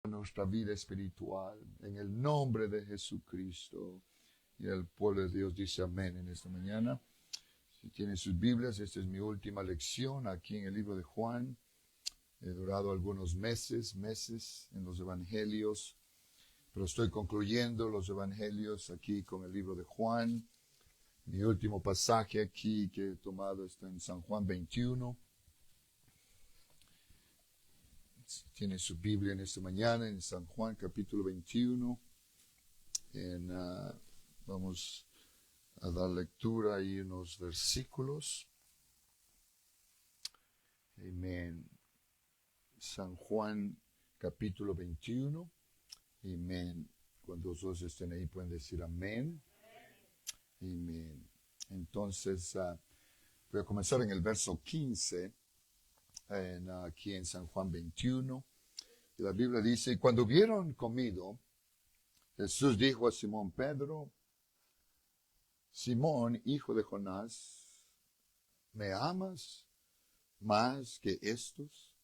nuestra vida espiritual, en el nombre de Jesucristo. Y el pueblo de Dios dice amén en esta mañana. Si tienen sus Biblias, esta es mi última lección aquí en el libro de Juan. He durado algunos meses en los evangelios, pero estoy concluyendo los evangelios aquí con el libro de Juan. Mi último pasaje aquí que he tomado está en San Juan 21. Tiene su Biblia en esta mañana, en San Juan capítulo 21. Vamos a dar lectura ahí unos versículos. Amén. San Juan capítulo 21. Amén. Cuando los dos estén ahí pueden decir amén. Amén. Entonces, voy a comenzar en el verso 15, aquí en San Juan 21. Y la Biblia dice, y cuando hubieron comido, Jesús dijo a Simón Pedro, Simón, hijo de Jonás, ¿me amas más que estos?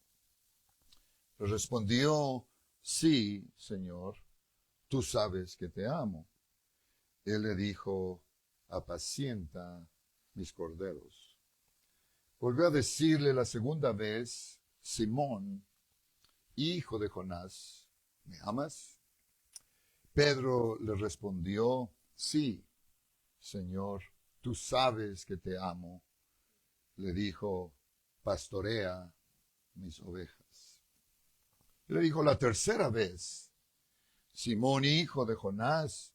Le respondió, sí, Señor, tú sabes que te amo. Él le dijo, apacienta mis corderos. Volvió a decirle la segunda vez, Simón, hijo de Jonás, ¿me amas? Pedro le respondió, sí, Señor, tú sabes que te amo. Le dijo, pastorea mis ovejas. Le dijo la tercera vez, Simón, hijo de Jonás,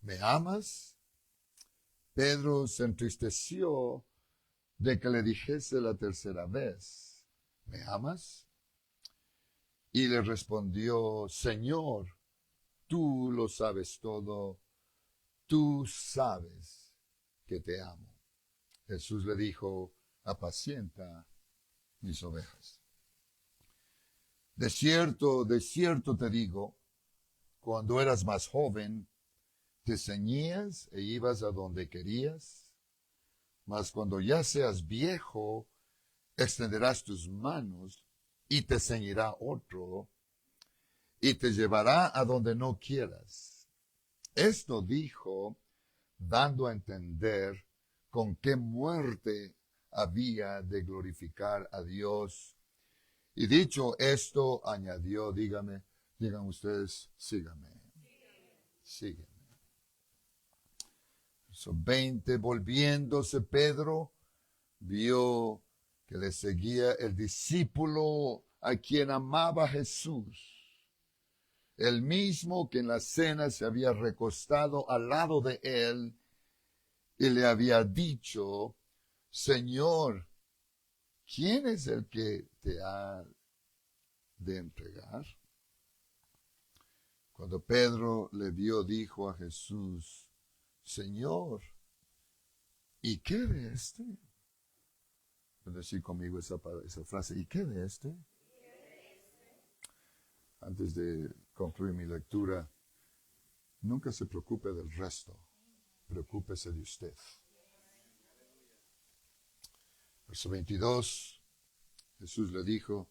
¿me amas? Pedro se entristeció de que le dijese la tercera vez, ¿me amas? Y le respondió, Señor, tú lo sabes todo, tú sabes que te amo. Jesús le dijo, apacienta mis ovejas. De cierto te digo, cuando eras más joven, te ceñías e ibas a donde querías, mas cuando ya seas viejo, extenderás tus manos y te ceñirá otro y te llevará a donde no quieras. Esto dijo, dando a entender con qué muerte había de glorificar a Dios. Y dicho esto, añadió, digan ustedes, síganme. Verso 20, volviéndose Pedro, vio que le seguía el discípulo a quien amaba Jesús, el mismo que en la cena se había recostado al lado de él y le había dicho, Señor, ¿quién es el que te ha de entregar? Cuando Pedro le vio, dijo a Jesús, Señor, ¿y qué de este? Puedes decir conmigo esa frase, ¿y qué de este? Antes de concluir mi lectura, nunca se preocupe del resto, preocúpese de usted. Verso 22, Jesús le dijo,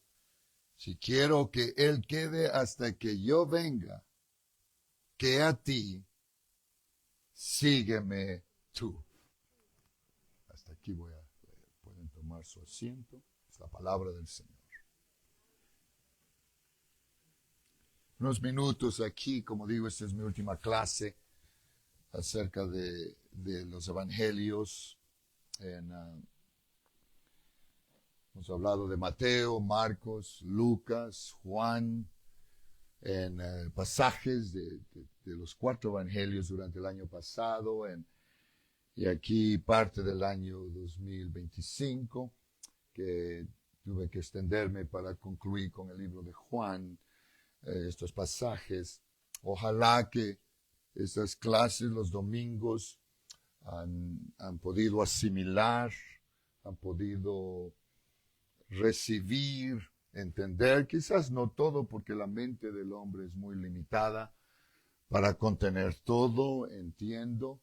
si quiero que él quede hasta que yo venga, que a ti, sígueme tú. Hasta aquí voy a leer. Pueden tomar su asiento. Es la palabra del Señor. Unos minutos aquí, como digo, esta es mi última clase acerca de los evangelios. Hemos hablado de Mateo, Marcos, Lucas, Juan, en pasajes de los 4 evangelios durante el año pasado, y aquí parte del año 2025, que tuve que extenderme para concluir con el libro de Juan, estos pasajes. Ojalá que estas clases los domingos han podido asimilar, han podido recibir, entender, quizás no todo, porque la mente del hombre es muy limitada para contener todo, entiendo,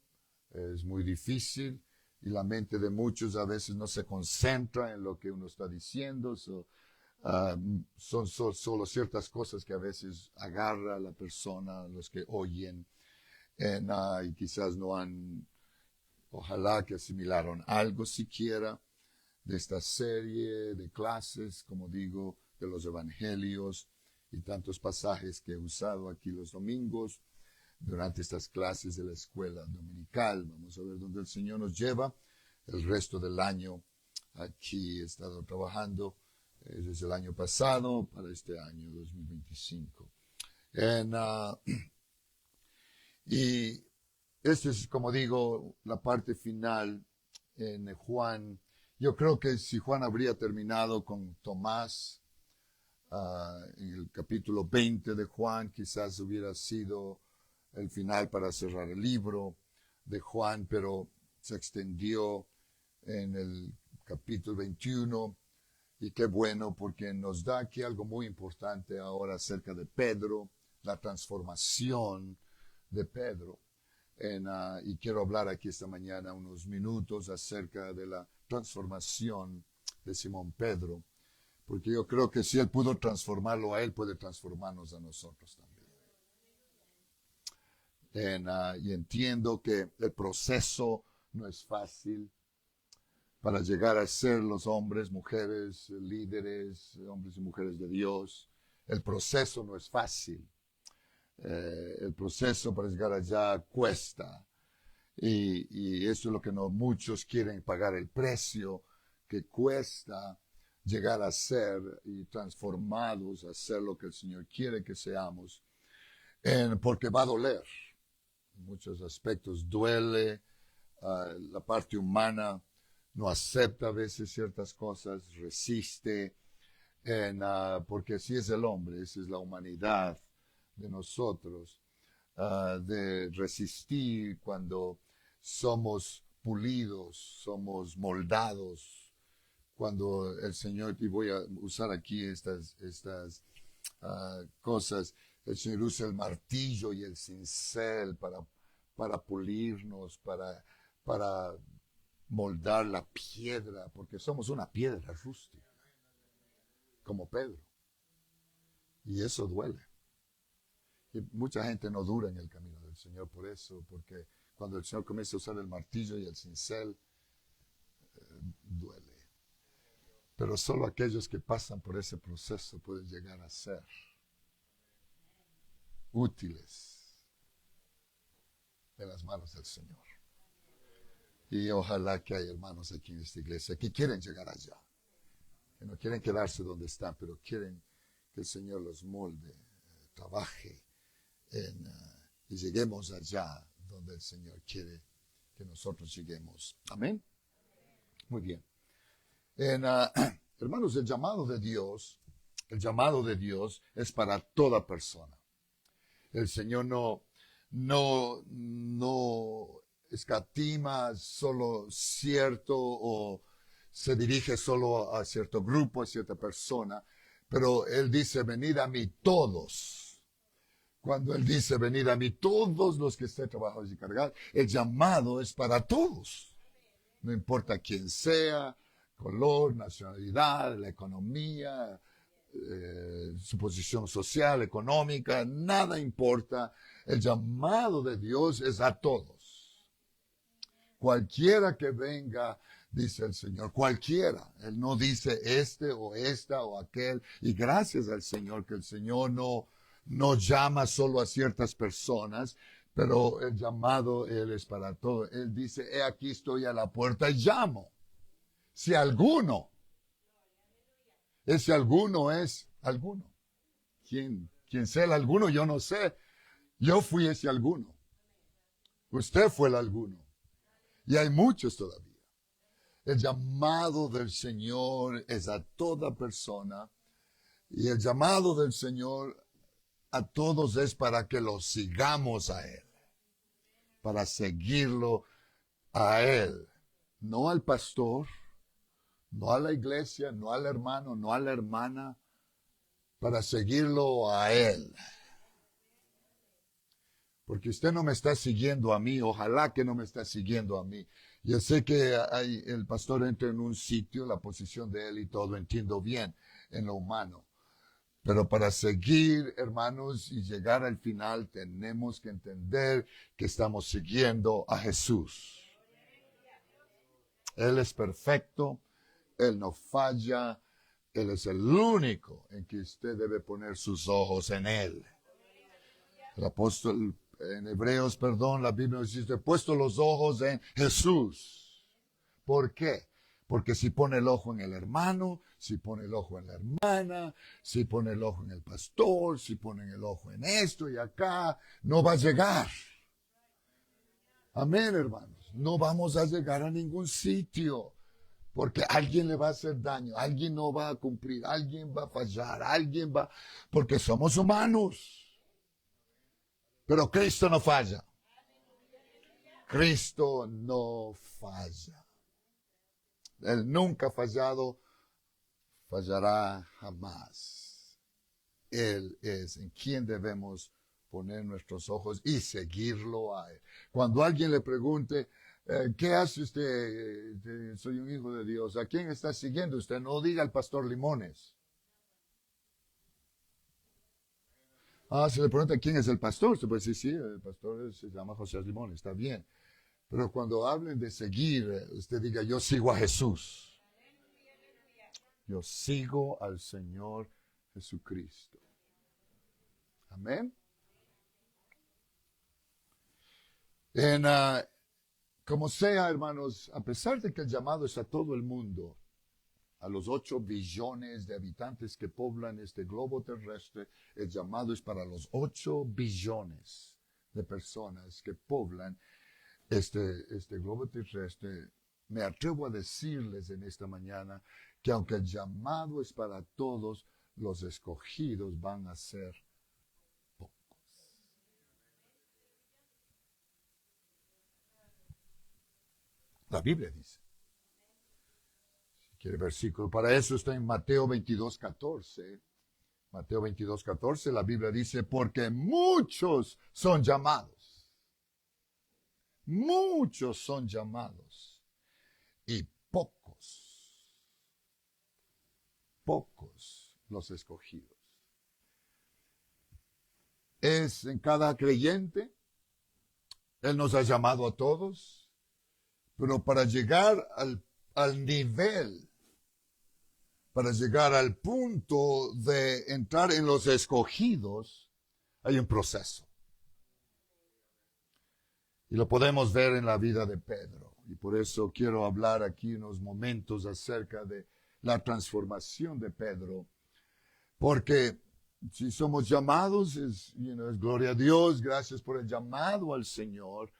es muy difícil, y la mente de muchos a veces no se concentra en lo que uno está diciendo, Son solo ciertas cosas que a veces agarra a la persona, los que oyen, y quizás no han, ojalá que asimilaron algo siquiera de esta serie de clases, como digo, de los evangelios y tantos pasajes que he usado aquí los domingos durante estas clases de la escuela dominical. Vamos a ver dónde el Señor nos lleva el resto del año. Aquí he estado trabajando desde el año pasado para este año 2025. Y esta es, como digo, la parte final en Juan. Yo creo que si Juan habría terminado con Tomás en el capítulo 20 de Juan, quizás hubiera sido el final para cerrar el libro de Juan, pero se extendió en el capítulo 21. Y qué bueno, porque nos da aquí algo muy importante ahora acerca de Pedro, la transformación de Pedro. Y quiero hablar aquí esta mañana unos minutos acerca de la transformación de Simón Pedro, porque yo creo que si él pudo transformarlo a él, puede transformarnos a nosotros también. Y entiendo que el proceso no es fácil para llegar a ser los hombres, mujeres, líderes, hombres y mujeres de Dios. El proceso no es fácil. El proceso para llegar allá cuesta. Y eso es lo que no muchos quieren pagar el precio que cuesta llegar a ser y transformados a ser lo que el Señor quiere que seamos. Porque va a doler. En muchos aspectos duele. La parte humana no acepta a veces ciertas cosas, resiste, porque así es el hombre, esa es la humanidad de nosotros, de resistir cuando somos pulidos, somos moldados, cuando el Señor, y voy a usar aquí estas cosas, el Señor usa el martillo y el cincel para pulirnos, para moldar la piedra, porque somos una piedra rústica, como Pedro. Y eso duele. Y mucha gente no dura en el camino del Señor por eso, porque cuando el Señor comienza a usar el martillo y el cincel, duele. Pero solo aquellos que pasan por ese proceso pueden llegar a ser útiles en las manos del Señor. Y ojalá que haya hermanos aquí en esta iglesia que quieren llegar allá, que no quieren quedarse donde están, pero quieren que el Señor los molde, trabaje y lleguemos allá donde el Señor quiere que nosotros lleguemos. Amén. Muy bien. Hermanos, el llamado de Dios es para toda persona. El Señor no escatima solo cierto o se dirige solo a cierto grupo, a cierta persona, pero Él dice, venid a mí todos. Cuando Él dice, venid a mí todos los que estén trabajados y cargados, el llamado es para todos. No importa quién sea, color, nacionalidad, la economía, su posición social, económica, nada importa. El llamado de Dios es a todos. Cualquiera que venga, dice el Señor, cualquiera. Él no dice este o esta o aquel. Y gracias al Señor, que el Señor no llama solo a ciertas personas, pero el llamado Él es para todos. Él dice, he aquí estoy a la puerta y llamo. Si alguno, ese alguno es alguno. ¿Quién sea el alguno? Yo no sé. Yo fui ese alguno. Usted fue el alguno. Y hay muchos todavía. El llamado del Señor es a toda persona. Y el llamado del Señor a todos es para que lo sigamos a Él. Para seguirlo a Él. No al pastor, no a la iglesia, no al hermano, no a la hermana. Para seguirlo a Él. Porque usted no me está siguiendo a mí, ojalá que no me está siguiendo a mí. Yo sé que el pastor entra en un sitio, la posición de él y todo, entiendo bien. en lo humano. Pero para seguir, hermanos, y llegar al final, tenemos que entender que estamos siguiendo a Jesús. Él es perfecto, Él no falla, Él es el único en que usted debe poner sus ojos en Él. El apóstol, en Hebreos, la Biblia nos dice, he puesto los ojos en Jesús. ¿Por qué? Porque si pone el ojo en el hermano, si pone el ojo en la hermana, si pone el ojo en el pastor, si pone el ojo en esto y acá, no va a llegar. Amén, hermanos. No vamos a llegar a ningún sitio. Porque alguien le va a hacer daño, alguien no va a cumplir, alguien va a fallar, porque somos humanos. Pero Cristo no falla. Cristo no falla. Él nunca ha fallado, fallará jamás. Él es en quien debemos poner nuestros ojos y seguirlo a Él. Cuando alguien le pregunte, ¿qué hace usted? Soy un hijo de Dios. ¿A quién está siguiendo usted? No diga al pastor Limones. Si le pregunta quién es el pastor, usted puede decir, sí, el pastor se llama José Limones, está bien. Pero cuando hablen de seguir, usted diga, yo sigo a Jesús. Yo sigo al Señor Jesucristo. Amén. Como sea, hermanos, a pesar de que el llamado es a todo el mundo, a los 8 billones de habitantes que poblan este globo terrestre, el llamado es para los 8 billones de personas que poblan este globo terrestre. Me atrevo a decirles en esta mañana que aunque el llamado es para todos, los escogidos van a ser pocos. La Biblia dice. Quiere versículo. Para eso está en Mateo 22:14. Mateo 22:14, la Biblia dice, porque muchos son llamados. Muchos son llamados. Y pocos los escogidos. Es en cada creyente. Él nos ha llamado a todos. Pero para llegar al nivel, para llegar al punto de entrar en los escogidos, hay un proceso. Y lo podemos ver en la vida de Pedro. Y por eso quiero hablar aquí unos momentos acerca de la transformación de Pedro. Porque si somos llamados, es gloria a Dios, gracias por el llamado al Señor.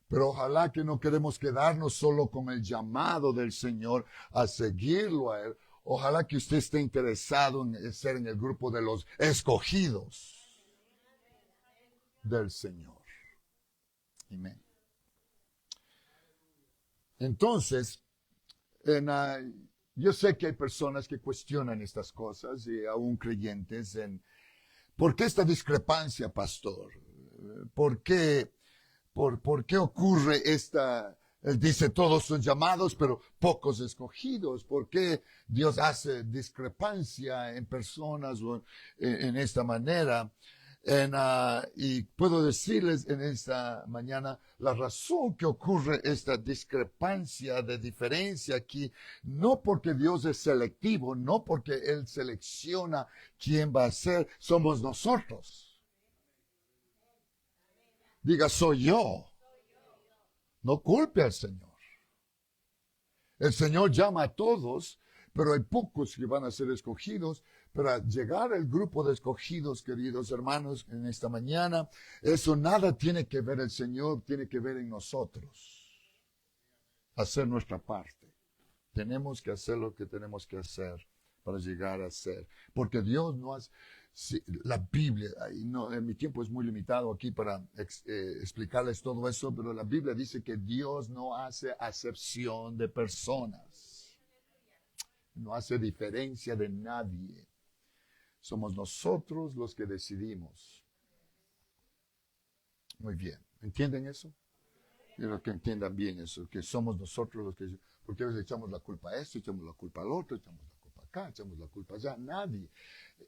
Pero ojalá que no queremos quedarnos solo con el llamado del Señor a seguirlo a Él. Ojalá que usted esté interesado en ser en el grupo de los escogidos del Señor. Amén. Entonces, yo sé que hay personas que cuestionan estas cosas y aún creyentes ¿por qué esta discrepancia, pastor? ¿Por qué ocurre esta? Él dice, todos son llamados, pero pocos escogidos. ¿Por qué Dios hace discrepancia en personas o en esta manera? Y puedo decirles en esta mañana la razón que ocurre esta discrepancia de diferencia aquí, no porque Dios es selectivo, no porque Él selecciona quién va a ser, somos nosotros. Diga, soy yo. No culpe al Señor. El Señor llama a todos, pero hay pocos que van a ser escogidos. Para llegar al grupo de escogidos, queridos hermanos, en esta mañana, eso nada tiene que ver el Señor, tiene que ver en nosotros. Hacer nuestra parte. Tenemos que hacer lo que tenemos que hacer para llegar a ser. Porque Dios no hace... la Biblia, mi tiempo es muy limitado aquí para explicarles todo eso, pero la Biblia dice que Dios no hace acepción de personas. No hace diferencia de nadie. Somos nosotros los que decidimos. Muy bien. ¿Entienden eso? Quiero que entiendan bien eso, que somos nosotros los que... Porque a veces echamos la culpa a esto, echamos la culpa al otro, echamos la culpa acá, echamos la culpa allá. Nadie.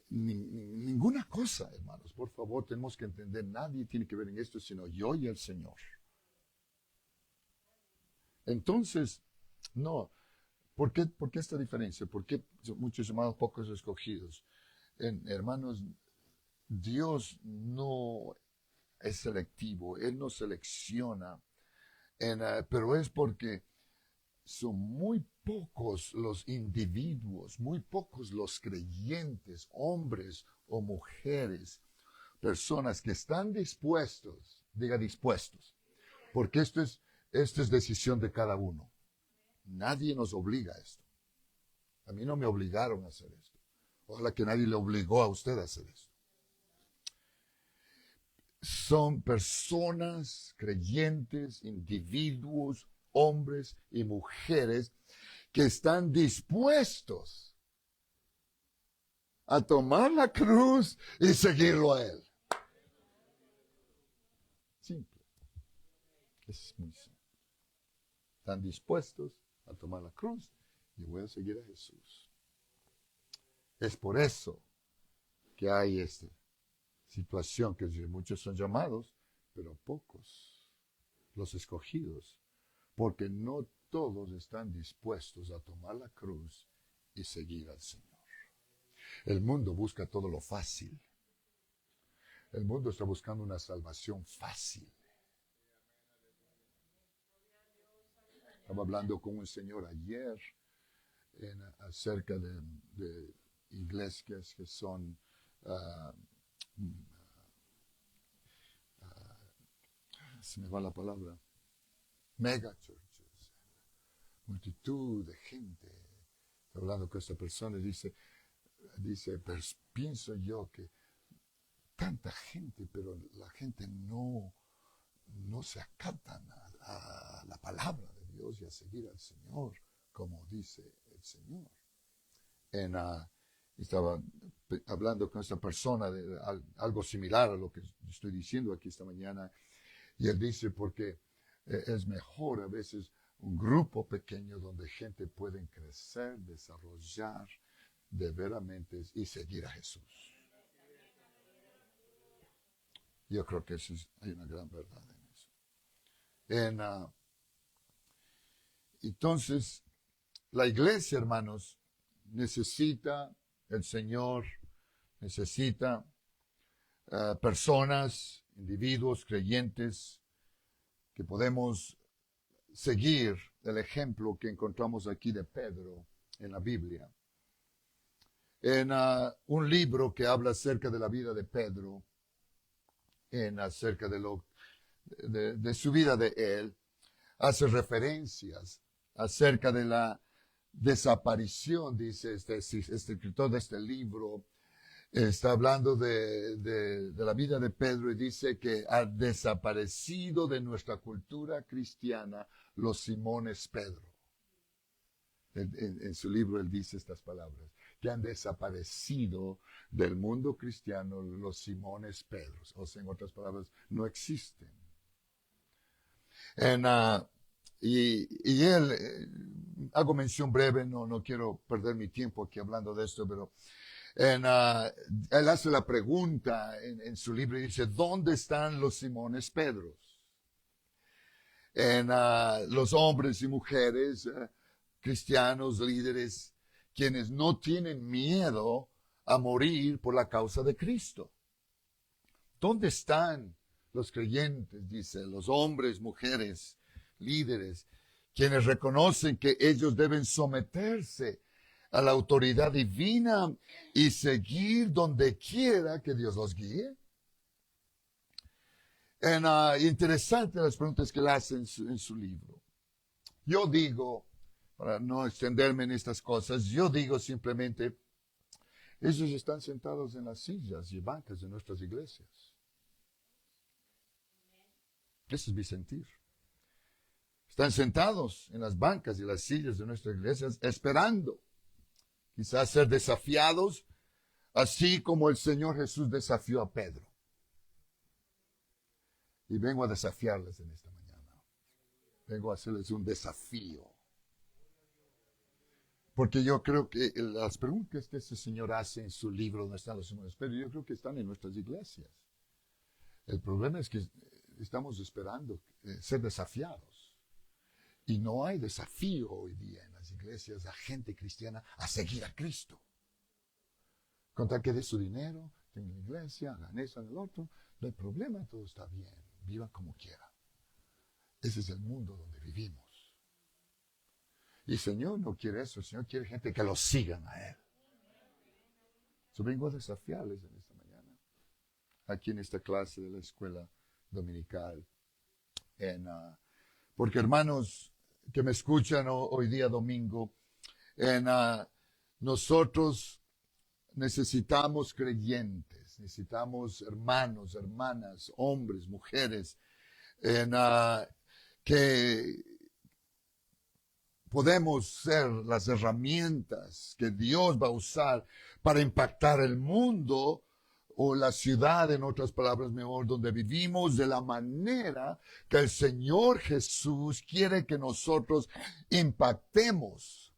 Ninguna cosa, hermanos. Por favor, tenemos que entender, nadie tiene que ver en esto, sino yo y el Señor. Entonces, no. ¿Por qué esta diferencia? ¿Por qué muchos llamados, pocos escogidos? Hermanos, Dios no es selectivo, Él no selecciona, pero es porque son muy pocos los individuos, muy pocos los creyentes, hombres o mujeres, personas que están dispuestos, diga dispuestos, porque esto es decisión de cada uno. Nadie nos obliga a esto. A mí no me obligaron a hacer esto. Ojalá que nadie le obligó a usted a hacer esto. Son personas, creyentes, individuos, hombres y mujeres que están dispuestos a tomar la cruz y seguirlo a Él. Simple. Es muy simple. Están dispuestos a tomar la cruz y voy a seguir a Jesús. Es por eso que hay esta situación que muchos son llamados, pero pocos los escogidos, porque no todos están dispuestos a tomar la cruz y seguir al Señor. El mundo busca todo lo fácil. El mundo está buscando una salvación fácil. Estaba hablando con un señor ayer acerca de iglesias que son se me va la palabra, mega churches, multitud de gente. Hablando con esta persona, dice, pienso yo que tanta gente, pero la gente no se acatan a la palabra de Dios y a seguir al Señor, como dice el Señor. Estaba hablando con esta persona de algo similar a lo que estoy diciendo aquí esta mañana, y él dice, porque es mejor a veces un grupo pequeño donde gente puede crecer, desarrollar de veramente y seguir a Jesús. Yo creo que hay una gran verdad en eso. Entonces, la iglesia, hermanos, necesita el Señor, necesita personas, individuos, creyentes, que podemos seguir el ejemplo que encontramos aquí de Pedro en la Biblia. En un libro que habla acerca de la vida de Pedro, acerca de su vida de él, hace referencias acerca de la desaparición, dice este escritor de este libro, está hablando de la vida de Pedro y dice que ha desaparecido de nuestra cultura cristiana los Simones Pedro. En su libro él dice estas palabras, que han desaparecido del mundo cristiano los Simones Pedro. O sea, en otras palabras, no existen. Y él, hago mención breve, no quiero perder mi tiempo aquí hablando de esto, pero él hace la pregunta en su libro y dice, ¿dónde están los Simones Pedros? Los hombres y mujeres, cristianos, líderes, quienes no tienen miedo a morir por la causa de Cristo. ¿Dónde están los creyentes? Dice, los hombres, mujeres, líderes, quienes reconocen que ellos deben someterse a la autoridad divina y seguir donde quiera que Dios los guíe. Interesante las preguntas que él hace en su libro. Yo digo, para no extenderme en estas cosas, yo digo simplemente, ellos están sentados en las sillas y bancas de nuestras iglesias. Ese es mi sentir. Están sentados en las bancas y las sillas de nuestras iglesias esperando quizás ser desafiados, así como el Señor Jesús desafió a Pedro. Y vengo a desafiarles en esta mañana. Vengo a hacerles un desafío. Porque yo creo que las preguntas que este señor hace en su libro, donde están los demonios, pero yo creo que están en nuestras iglesias. El problema es que estamos esperando ser desafiados. Y no hay desafío hoy día en las iglesias a gente cristiana a seguir a Cristo. Con tal que dé su dinero, tenga la iglesia, hagan eso, hagan el otro, no hay problema, todo está bien, vivan como quieran. Ese es el mundo donde vivimos. Y el Señor no quiere eso, el Señor quiere gente que lo sigan a Él. Yo vengo a desafiarles en esta mañana, aquí en esta clase de la escuela dominical. Porque hermanos que me escuchan hoy día domingo, nosotros necesitamos creyentes, necesitamos hermanos, hermanas, hombres, mujeres, que podemos ser las herramientas que Dios va a usar para impactar el mundo o la ciudad, en otras palabras mejor, donde vivimos, de la manera que el Señor Jesús quiere que nosotros impactemos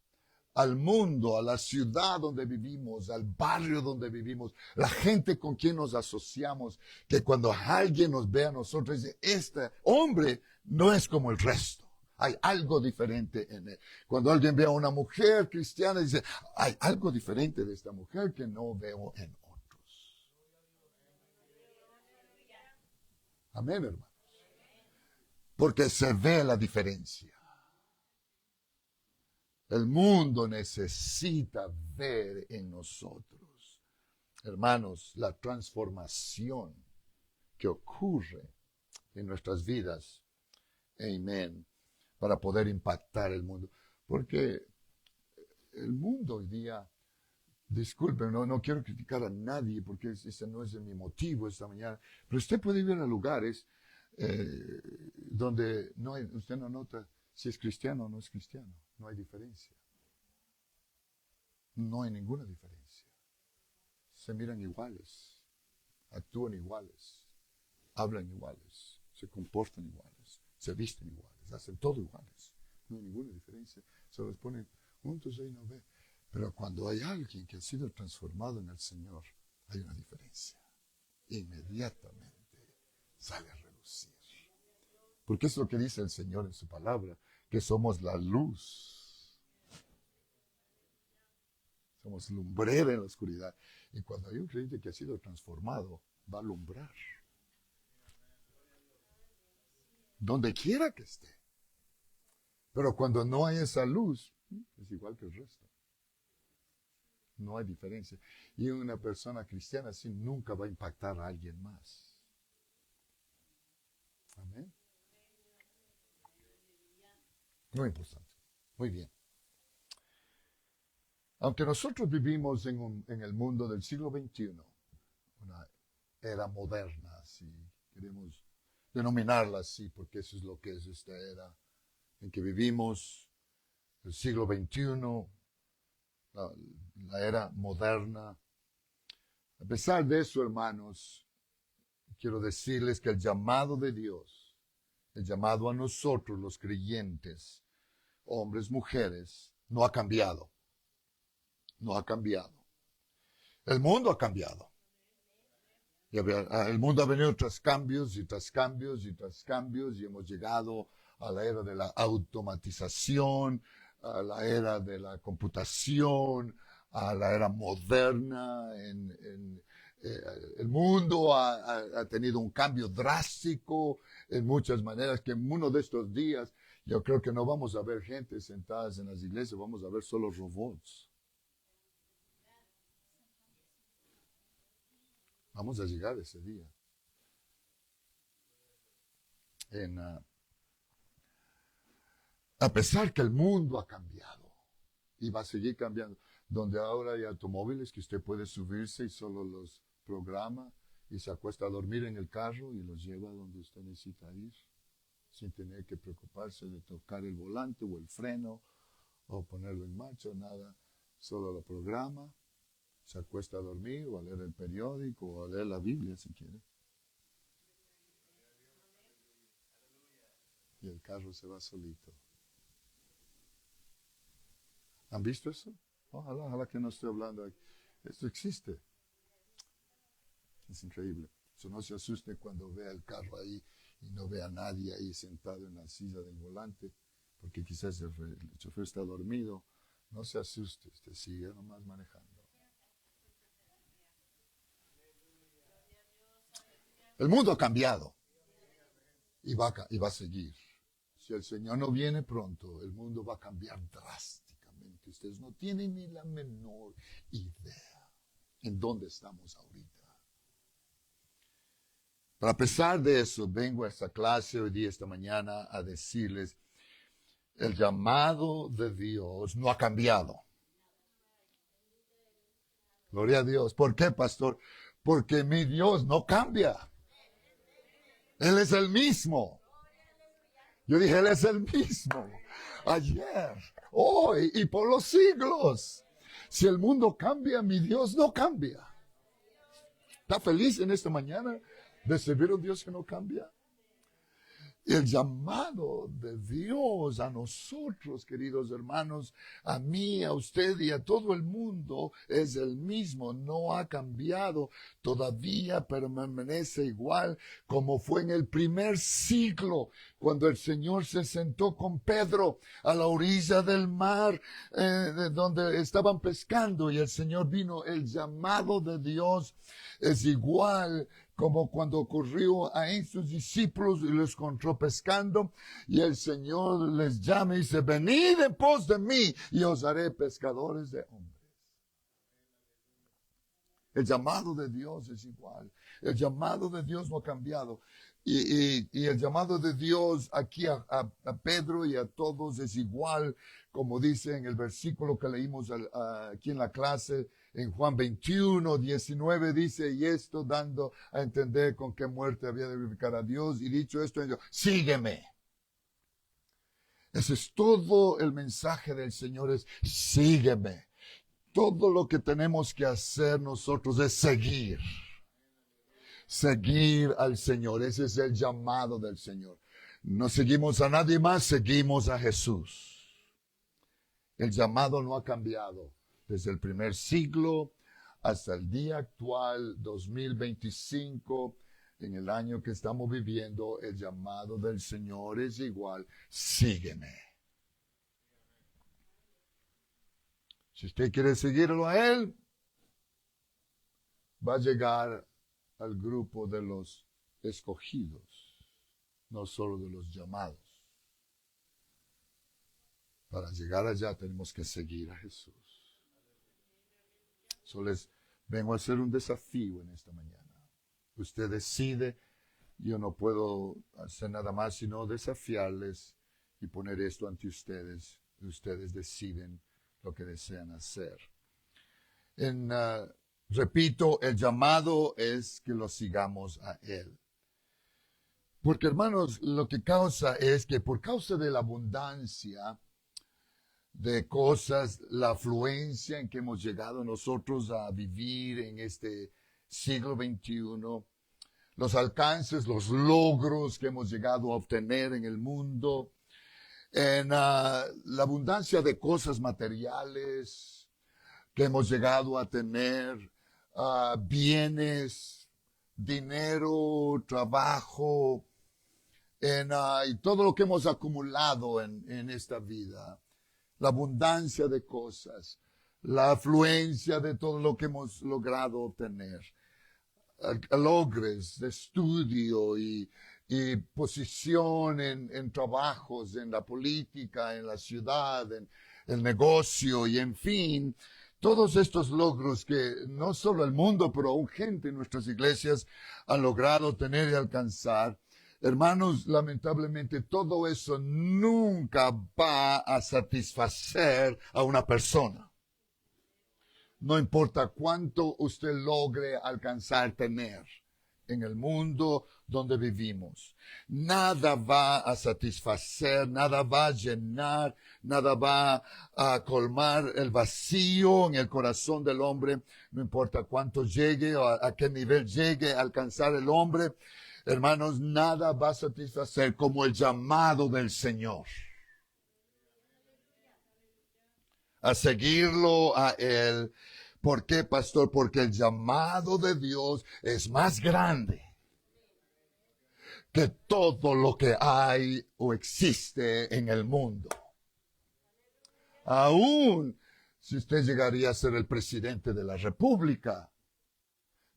al mundo, a la ciudad donde vivimos, al barrio donde vivimos, la gente con quien nos asociamos, que cuando alguien nos ve a nosotros dice, este hombre no es como el resto. Hay algo diferente en él. Cuando alguien ve a una mujer cristiana, dice, hay algo diferente de esta mujer que no veo en otros. Amén, hermanos. Porque se ve la diferencia. El mundo necesita ver en nosotros, hermanos, la transformación que ocurre en nuestras vidas. Amén. Para poder impactar el mundo. Porque el mundo hoy día, disculpen, no quiero criticar a nadie porque ese no es mi motivo esta mañana, pero usted puede ir a lugares donde usted no nota si es cristiano o no es cristiano. No hay diferencia. No hay ninguna diferencia. Se miran iguales, actúan iguales, hablan iguales, se comportan iguales, se visten iguales, hacen todo iguales. No hay ninguna diferencia. Se los ponen juntos ahí no ve. Pero cuando hay alguien que ha sido transformado en el Señor, hay una diferencia. Inmediatamente sale a relucir. Porque es lo que dice el Señor en su palabra, que somos la luz. Somos lumbrera en la oscuridad. Y cuando hay un creyente que ha sido transformado, va a alumbrar. Donde quiera que esté. Pero cuando no hay esa luz, es igual que el resto. No hay diferencia. Y una persona cristiana así nunca va a impactar a alguien más. Amén. Muy importante. Muy bien. Aunque nosotros vivimos en el mundo del siglo XXI, una era moderna, si queremos denominarla así, porque eso es lo que es esta era en que vivimos, el siglo XXI, la era moderna. A pesar de eso, hermanos, quiero decirles que el llamado de Dios, el llamado a nosotros los creyentes, hombres, mujeres, no ha cambiado. No ha cambiado. El mundo ha cambiado. El mundo ha venido tras cambios y tras cambios y tras cambios y hemos llegado a la era de la automatización, a la era de la computación, a la era moderna. El mundo ha tenido un cambio drástico en muchas maneras, que en uno de estos días yo creo que no vamos a ver gente sentadas en las iglesias, vamos a ver solo robots. Vamos a llegar a ese día. A pesar que el mundo ha cambiado y va a seguir cambiando, donde ahora hay automóviles que usted puede subirse y solo los programa y se acuesta a dormir en el carro y los lleva donde usted necesita ir, sin tener que preocuparse de tocar el volante o el freno o ponerlo en marcha, nada, solo lo programa, se acuesta a dormir o a leer el periódico o a leer la Biblia si quiere. Y el carro se va solito. ¿Han visto eso? Ojalá que no esté hablando aquí. Esto existe. Es increíble. Eso no se asuste cuando vea el carro ahí y no vea a nadie ahí sentado en la silla del volante, porque quizás el chofer está dormido. No se asuste, usted sigue nomás manejando. El mundo ha cambiado y va a seguir. Si el Señor no viene pronto, el mundo va a cambiar drásticamente. Ustedes no tienen ni la menor idea en dónde estamos ahorita. Pero a pesar de eso, vengo a esta clase hoy día, esta mañana, a decirles, el llamado de Dios no ha cambiado. Gloria a Dios. ¿Por qué, pastor? Porque mi Dios no cambia. Él es el mismo. Yo dije, Él es el mismo. Ayer, hoy y por los siglos. Si el mundo cambia, mi Dios no cambia. ¿Está feliz en esta mañana de servir a un Dios que no cambia? El llamado de Dios a nosotros, queridos hermanos, a mí, a usted y a todo el mundo es el mismo, no ha cambiado, todavía permanece igual como fue en el primer siglo, cuando el Señor se sentó con Pedro a la orilla del mar, donde estaban pescando y el Señor vino. El llamado de Dios es igual como cuando ocurrió a sus discípulos y los encontró pescando, y el Señor les llama y dice, venid en pos de mí y os haré pescadores de hombres. El llamado de Dios es igual. El llamado de Dios no ha cambiado. Y el llamado de Dios aquí a Pedro y a todos es igual, como dice en el versículo que leímos aquí en la clase, en Juan 21, 19 dice, y esto dando a entender con qué muerte había de glorificar a Dios, y dicho esto, sígueme. Ese es todo el mensaje del Señor, es sígueme. Todo lo que tenemos que hacer nosotros es seguir. Seguir al Señor, ese es el llamado del Señor. No seguimos a nadie más, seguimos a Jesús. El llamado no ha cambiado. Desde el primer siglo hasta el día actual, 2025, en el año que estamos viviendo, el llamado del Señor es igual. Sígueme. Si usted quiere seguirlo a Él, va a llegar al grupo de los escogidos, no solo de los llamados. Para llegar allá tenemos que seguir a Jesús. Les vengo a hacer un desafío en esta mañana. Usted decide, yo no puedo hacer nada más sino desafiarles y poner esto ante ustedes. Ustedes deciden lo que desean hacer. Repito, el llamado es que lo sigamos a Él. Porque, hermanos, lo que causa es que por causa de la abundancia de cosas, la afluencia en que hemos llegado nosotros a vivir en este siglo XXI, los alcances, los logros que hemos llegado a obtener en el mundo, en la abundancia de cosas materiales que hemos llegado a tener, bienes, dinero, trabajo, y todo lo que hemos acumulado en esta vida. La abundancia de cosas, la afluencia de todo lo que hemos logrado obtener, logros de estudio y posición en trabajos, en la política, en la ciudad, en el negocio y en fin, todos estos logros que no solo el mundo, pero aún gente en nuestras iglesias han logrado tener y alcanzar. Hermanos, lamentablemente todo eso nunca va a satisfacer a una persona. No importa cuánto usted logre alcanzar tener en el mundo donde vivimos. Nada va a satisfacer, nada va a llenar, nada va a colmar el vacío en el corazón del hombre. No importa cuánto llegue o a qué nivel llegue a alcanzar el hombre. Hermanos, nada va a satisfacer como el llamado del Señor. a seguirlo a Él. ¿Por qué, pastor? Porque el llamado de Dios es más grande que todo lo que hay o existe en el mundo. Aún si usted llegaría a ser el presidente de la República,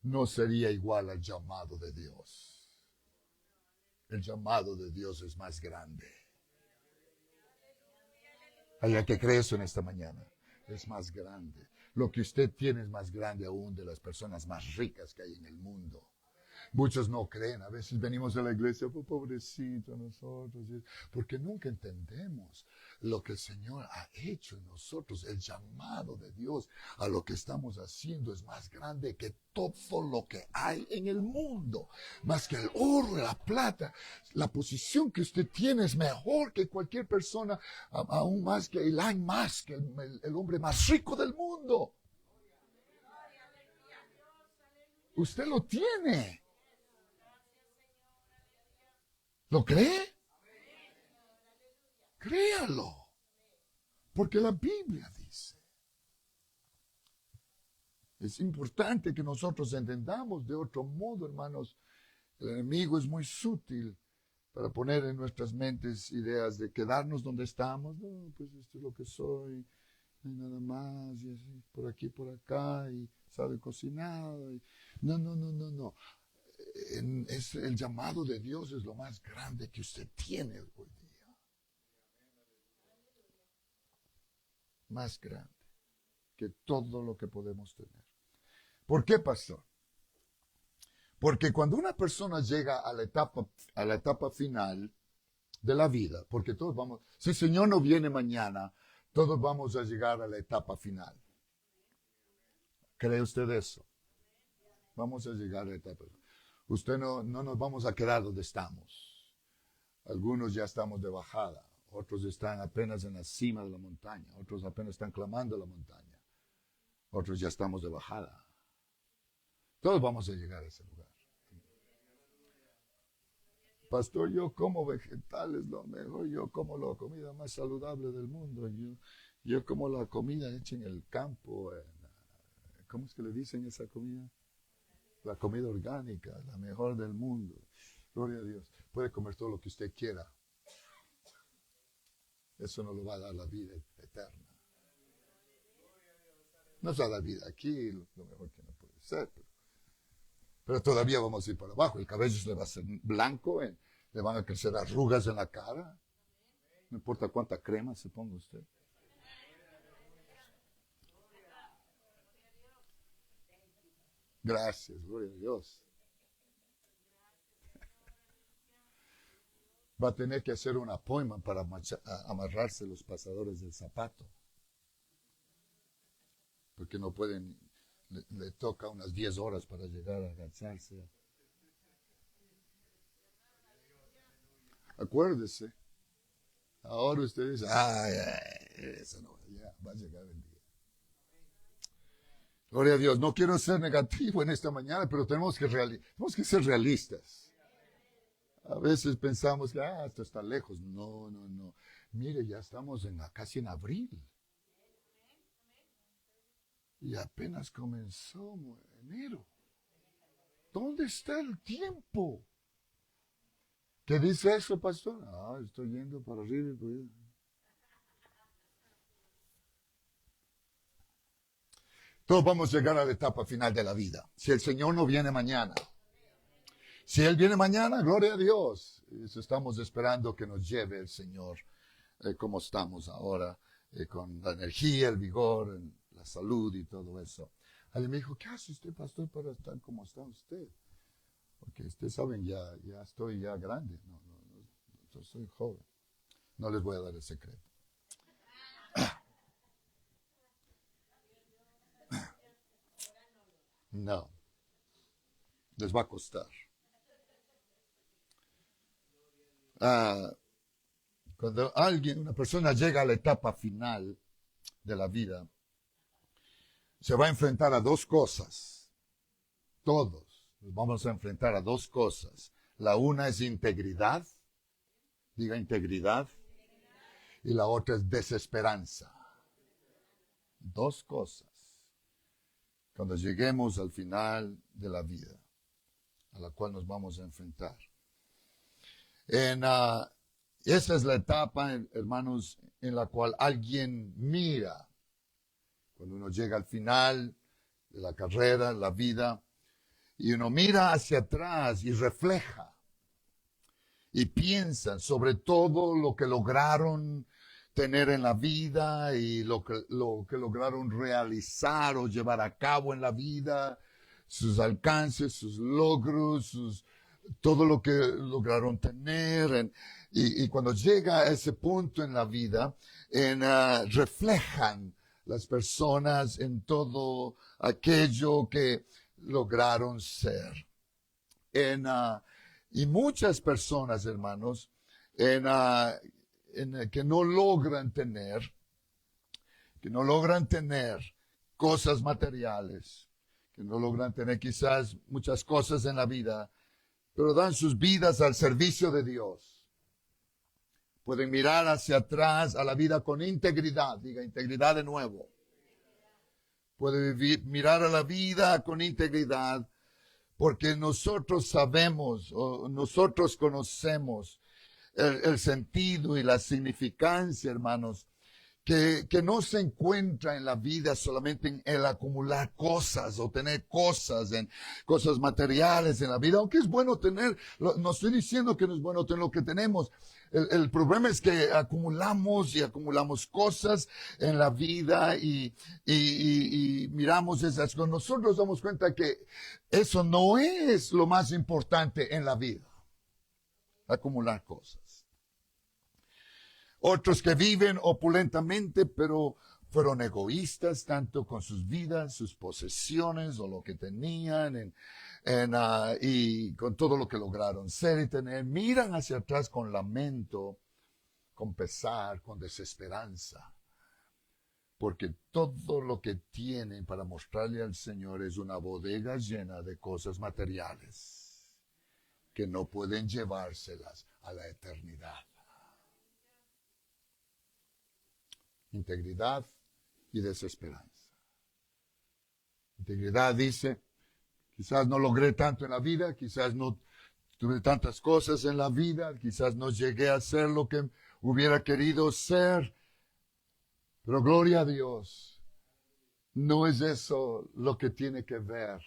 no sería igual al llamado de Dios. El llamado de Dios es más grande. ¿Hay alguien que cree eso en esta mañana? Es más grande. Lo que usted tiene es más grande aún de las personas más ricas que hay en el mundo. Muchos no creen. A veces venimos a la iglesia, oh, pobrecito nosotros, porque nunca entendemos lo que el Señor ha hecho en nosotros. El llamado de Dios a lo que estamos haciendo es más grande que todo lo que hay en el mundo. Más que el oro, la plata. La posición que usted tiene es mejor que cualquier persona, aún más que Elon Musk, el hombre más rico del mundo. Usted lo tiene. ¿Lo cree? Créalo. Porque la Biblia dice. Es importante que nosotros entendamos de otro modo, hermanos. El enemigo es muy sutil para poner en nuestras mentes ideas de quedarnos donde estamos. No, pues esto es lo que soy. No hay nada más. Y así, por aquí, por acá. Y sabe cocinar. No, no, no, no, no. El llamado de Dios es lo más grande que usted tiene hoy día. Más grande que todo lo que podemos tener. ¿Por qué, pastor? Porque cuando una persona llega a la etapa final de la vida, porque todos vamos, si el Señor no viene mañana, todos vamos a llegar a la etapa final. ¿Cree usted eso? Vamos a llegar a la etapa final. Usted no nos vamos a quedar donde estamos. Algunos ya estamos de bajada, otros están apenas en la cima de la montaña, otros apenas están clamando la montaña, otros ya estamos de bajada. Todos vamos a llegar a ese lugar. Pastor, yo como vegetales lo mejor, yo como la comida más saludable del mundo, yo como la comida hecha en el campo, ¿cómo es que le dicen esa comida? La comida orgánica, la mejor del mundo. Gloria a Dios. Puede comer todo lo que usted quiera. Eso no lo va a dar la vida eterna. Nos va a dar vida aquí, lo mejor que no puede ser. Pero todavía vamos a ir para abajo. El cabello se le va a hacer blanco, le van a crecer arrugas en la cara. No importa cuánta crema se ponga usted. Gracias, gloria a Dios. Va a tener que hacer un appointment para amarrarse los pasadores del zapato. Porque no pueden, le toca unas 10 horas para llegar a agacharse. Acuérdese. Ahora usted dice, eso no, ya va a llegar el día. Gloria a Dios. No quiero ser negativo en esta mañana, pero tenemos que ser realistas. A veces pensamos que esto está lejos. No, no, no. Mire, ya estamos casi en abril. Y apenas comenzó enero. ¿Dónde está el tiempo? ¿Qué dice eso, pastor? Estoy yendo para arriba y para allá. Todos vamos a llegar a la etapa final de la vida. Si el Señor no viene mañana. Si Él viene mañana, gloria a Dios. Eso estamos esperando que nos lleve el Señor como estamos ahora, con la energía, el vigor, la salud y todo eso. Alguien me dijo, ¿qué hace usted, pastor, para estar como está usted? Porque ustedes saben, ya estoy ya grande. No, soy joven. No les voy a dar el secreto. No. Les va a costar. Cuando una persona llega a la etapa final de la vida, se va a enfrentar a dos cosas. Todos nos vamos a enfrentar a dos cosas. La una es integridad, diga integridad, y la otra es desesperanza. dos cosas cuando lleguemos al final de la vida a la cual nos vamos a enfrentar. Esa es la etapa, hermanos, en la cual alguien mira. Cuando uno llega al final de la carrera, la vida, y uno mira hacia atrás y refleja y piensa sobre todo lo que lograron tener en la vida y lo que lograron realizar o llevar a cabo en la vida, sus alcances, sus logros, todo lo que lograron tener. Y cuando llega a ese punto en la vida, reflejan las personas en todo aquello que lograron ser. Y muchas personas, hermanos, que no logran tener cosas materiales, que no logran tener quizás muchas cosas en la vida, pero dan sus vidas al servicio de Dios. Pueden mirar hacia atrás a la vida con integridad, diga integridad de nuevo. Pueden mirar a la vida con integridad, porque nosotros sabemos, o nosotros conocemos el sentido y la significancia, hermanos, que no se encuentra en la vida solamente en el acumular cosas o tener cosas, en cosas materiales en la vida, aunque es bueno tener, no estoy diciendo que no es bueno tener lo que tenemos. El problema es que acumulamos y acumulamos cosas en la vida y miramos esas cosas. Nosotros nos damos cuenta que eso no es lo más importante en la vida, acumular cosas. Otros que viven opulentamente, pero fueron egoístas tanto con sus vidas, sus posesiones o lo que tenían y con todo lo que lograron ser y tener. Miran hacia atrás con lamento, con pesar, con desesperanza. Porque todo lo que tienen para mostrarle al Señor es una bodega llena de cosas materiales que no pueden llevárselas a la eternidad. Integridad y desesperanza. Integridad dice, quizás no logré tanto en la vida, quizás no tuve tantas cosas en la vida, quizás no llegué a ser lo que hubiera querido ser, pero gloria a Dios, no es eso lo que tiene que ver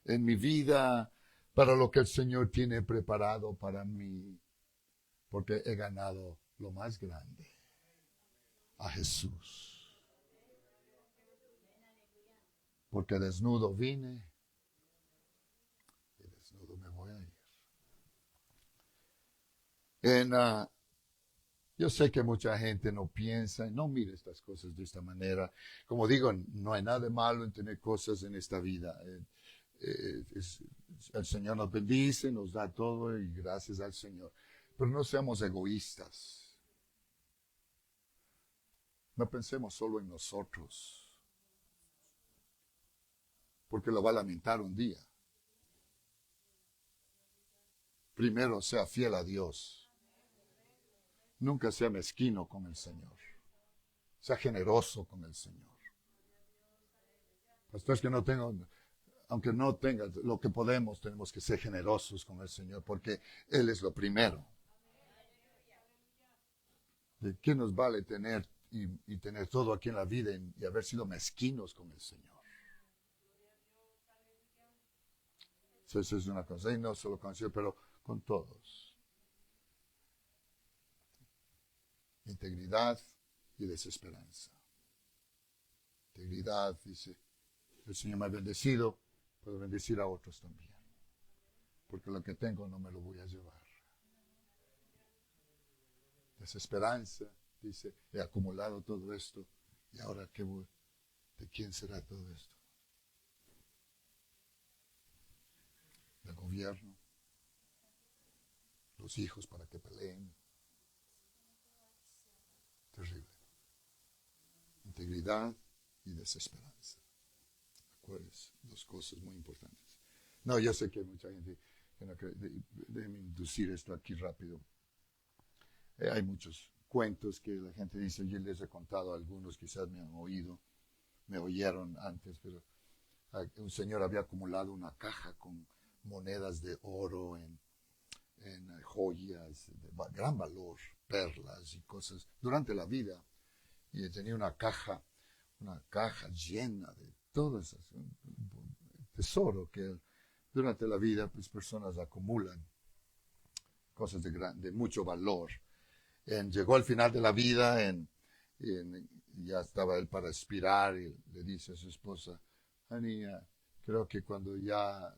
en mi vida para lo que el Señor tiene preparado para mí, porque he ganado lo más grande. A Jesús. Porque desnudo vine y desnudo me voy a ir. Yo sé que mucha gente no piensa, no mira estas cosas de esta manera. Como digo, no hay nada de malo en tener cosas en esta vida. El Señor nos bendice, nos da todo y gracias al Señor. Pero no seamos egoístas. No pensemos solo en nosotros, porque lo va a lamentar un día. Primero, sea fiel a Dios. Nunca sea mezquino con el Señor. Sea generoso con el Señor. Pastores que no tengan, aunque no tengan lo que podemos, tenemos que ser generosos con el Señor, porque Él es lo primero. ¿De qué nos vale tener y tener todo aquí en la vida y haber sido mezquinos con el Señor? Eso es una cosa, y no solo con el Señor, pero con todos. Integridad y desesperanza. Integridad, dice, el Señor me ha bendecido, puedo bendecir a otros también. Porque lo que tengo no me lo voy a llevar. Desesperanza, dice, he acumulado todo esto y ahora qué voy, ¿de quién será todo esto? Del gobierno, los hijos para que peleen. Terrible. Integridad y desesperanza. Acuérdense, dos cosas muy importantes. No, yo sé que hay mucha gente que no cree. Déjenme inducir esto aquí rápido. Hay muchos cuentos que la gente dice, yo les he contado algunos, quizás me han oído. me oyeron antes, pero un señor había acumulado una caja con monedas de oro en joyas de gran valor, perlas y cosas durante la vida. Y tenía una caja llena de todo ese tesoro que durante la vida pues personas acumulan, cosas de mucho valor. Llegó al final de la vida, ya estaba él para expirar y le dice a su esposa, honey, creo que cuando ya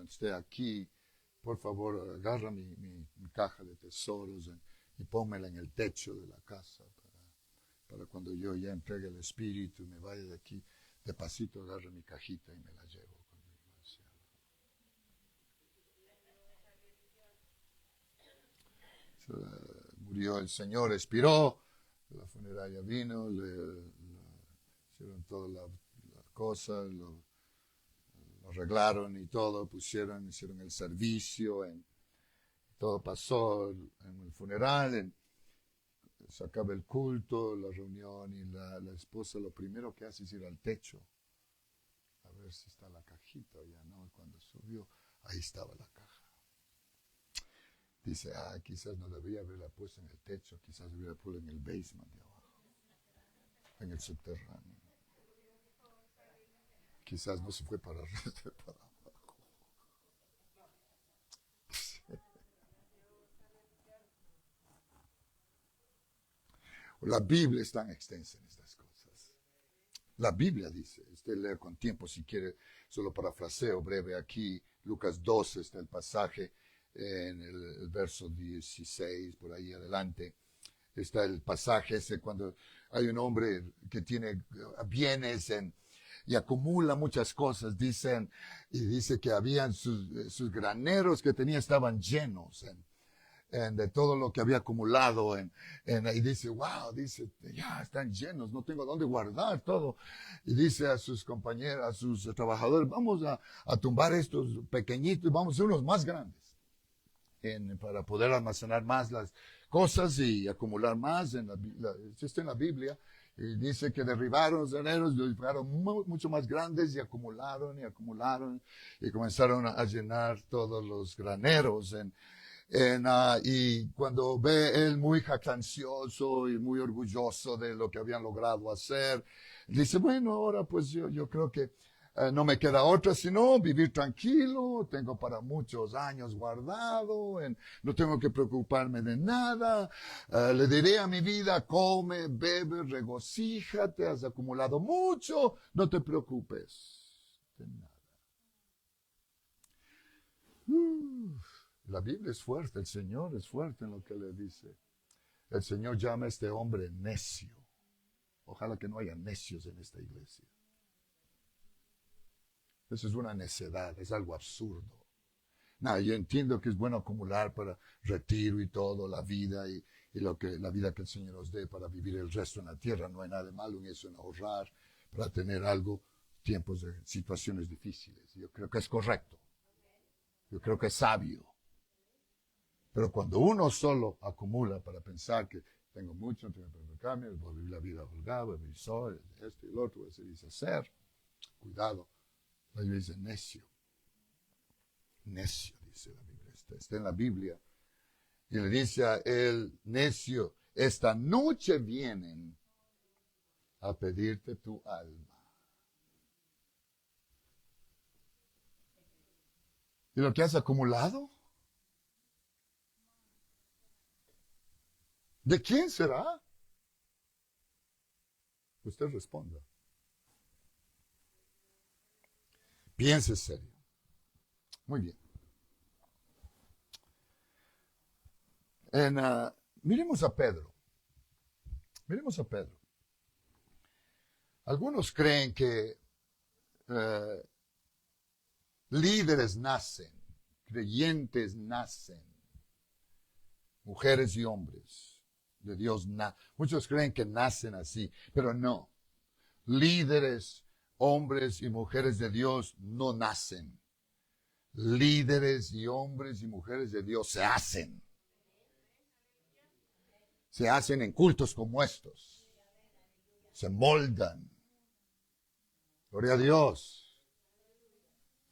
esté aquí, por favor, agarra mi caja de tesoros y pónmela en el techo de la casa para cuando yo ya entregue el espíritu y me vaya de aquí, de pasito agarra mi cajita y me la llevo conmigo al cielo. Murió el señor, expiró, la funeraria vino, le hicieron toda la cosa, lo arreglaron y todo, hicieron el servicio, todo pasó en el funeral, se acaba el culto, la reunión y la esposa lo primero que hace es ir al techo a ver si está la cajita o ya no. Cuando subió, ahí estaba la caja. Dice, quizás no debería haberla puesto en el techo, quizás debería puesto en el basement de abajo, en el subterráneo. Quizás no se fue para arriba, para abajo. La Biblia es tan extensa en estas cosas. La Biblia dice, usted lee con tiempo si quiere, solo parafraseo breve aquí, Lucas 12 está el pasaje, en el verso 16, por ahí adelante, está el pasaje ese cuando hay un hombre que tiene bienes y acumula muchas cosas, dice que habían sus graneros que tenía estaban llenos de todo lo que había acumulado y dice, wow, dice, ya están llenos, no tengo dónde guardar todo. Y dice a sus compañeros, a sus trabajadores, vamos a tumbar estos pequeñitos y vamos a hacer unos más grandes. Para poder almacenar más las cosas y acumular más. Está en la Biblia. Y dice que derribaron los graneros, los dejaron mucho más grandes y acumularon y comenzaron a llenar todos los graneros. Y cuando ve él muy jactancioso y muy orgulloso de lo que habían logrado hacer, dice, bueno, ahora pues yo creo que no me queda otra sino vivir tranquilo, tengo para muchos años guardado, no tengo que preocuparme de nada, le diré a mi vida, come, bebe, regocíjate, has acumulado mucho, no te preocupes de nada. La Biblia es fuerte, el Señor es fuerte en lo que le dice. El Señor llama a este hombre necio. Ojalá que no haya necios en esta iglesia. Eso es una necedad, es algo absurdo. Yo entiendo que es bueno acumular para retiro y todo, la vida y la vida que el Señor nos dé para vivir el resto en la tierra. No hay nada de malo en eso, en ahorrar, para tener algo, tiempos de situaciones difíciles. Yo creo que es correcto. Yo creo que es sabio. Pero cuando uno solo acumula para pensar que tengo mucho, no tengo que preocuparme, voy a vivir la vida holgada, voy a vivir solo, esto y lo otro, voy a hacer y deshacer, cuidado. La Biblia dice necio. Necio, dice la Biblia. Está en la Biblia. Y le dice a él, necio, esta noche vienen a pedirte tu alma. ¿Y lo que has acumulado? ¿De quién será? Usted responda. Piense serio. Muy bien. Miremos a Pedro. Miremos a Pedro. Algunos creen que líderes nacen, creyentes nacen, mujeres y hombres de Dios. Muchos creen que nacen así, pero no. Líderes, hombres y mujeres de Dios no nacen. Líderes y hombres y mujeres de Dios se hacen. Se hacen en cultos como estos. se moldan. Gloria a Dios.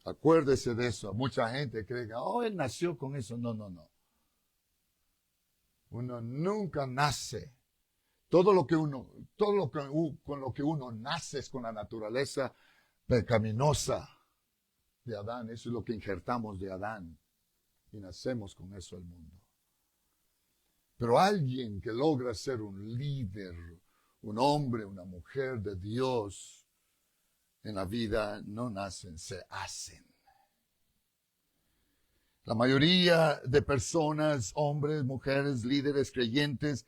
Acuérdese de eso. Mucha gente cree que, oh, él nació con eso. No, no, no. Uno nunca nace. Todo lo que con lo que uno nace es con la naturaleza pecaminosa de Adán. Eso es lo que injertamos de Adán. Y nacemos con eso al mundo. Pero alguien que logra ser un líder, un hombre, una mujer de Dios en la vida, no nacen, se hacen. La mayoría de personas, hombres, mujeres, líderes, creyentes,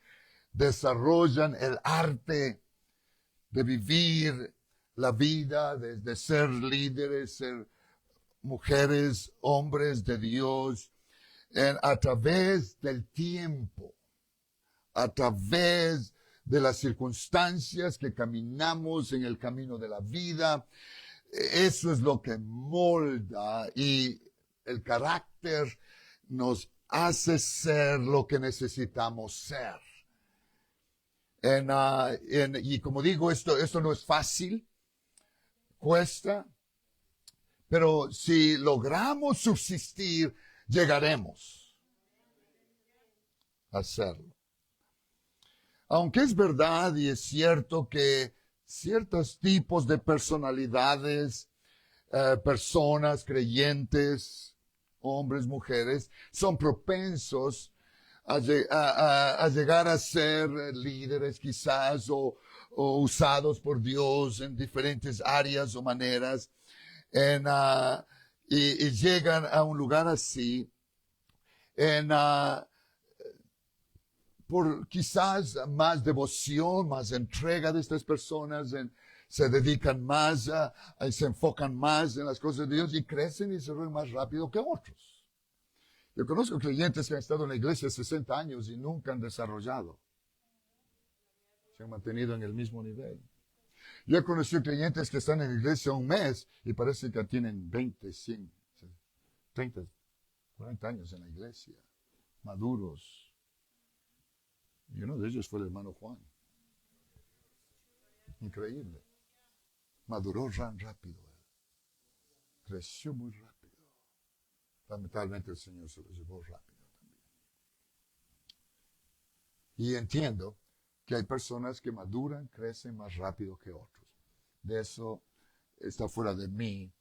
desarrollan el arte de vivir la vida, de ser líderes, ser mujeres, hombres de Dios, a través del tiempo, a través de las circunstancias que caminamos en el camino de la vida. Eso es lo que molda y el carácter nos hace ser lo que necesitamos ser. Y como digo, esto no es fácil, cuesta, pero si logramos subsistir, llegaremos a hacerlo. Aunque es verdad y es cierto que ciertos tipos de personalidades, personas creyentes, hombres, mujeres, son propensos a llegar a ser líderes quizás o usados por Dios en diferentes áreas o maneras, y llegan a un lugar así por quizás más devoción, más entrega de estas personas, se dedican más, se enfocan más en las cosas de Dios y crecen y se desarrollan más rápido que otros. Yo conozco creyentes que han estado en la iglesia 60 años y nunca han desarrollado. Se han mantenido en el mismo nivel. Yo he conocido creyentes que están en la iglesia un mes y parece que tienen 20, 100, 30, 40 años en la iglesia, maduros. Y uno de ellos fue el hermano Juan. Increíble. Maduró tan rápido. Creció muy rápido. Lamentablemente el Señor se lo llevó rápido también. Y entiendo que hay personas que maduran, crecen más rápido que otros. De eso está fuera de mí.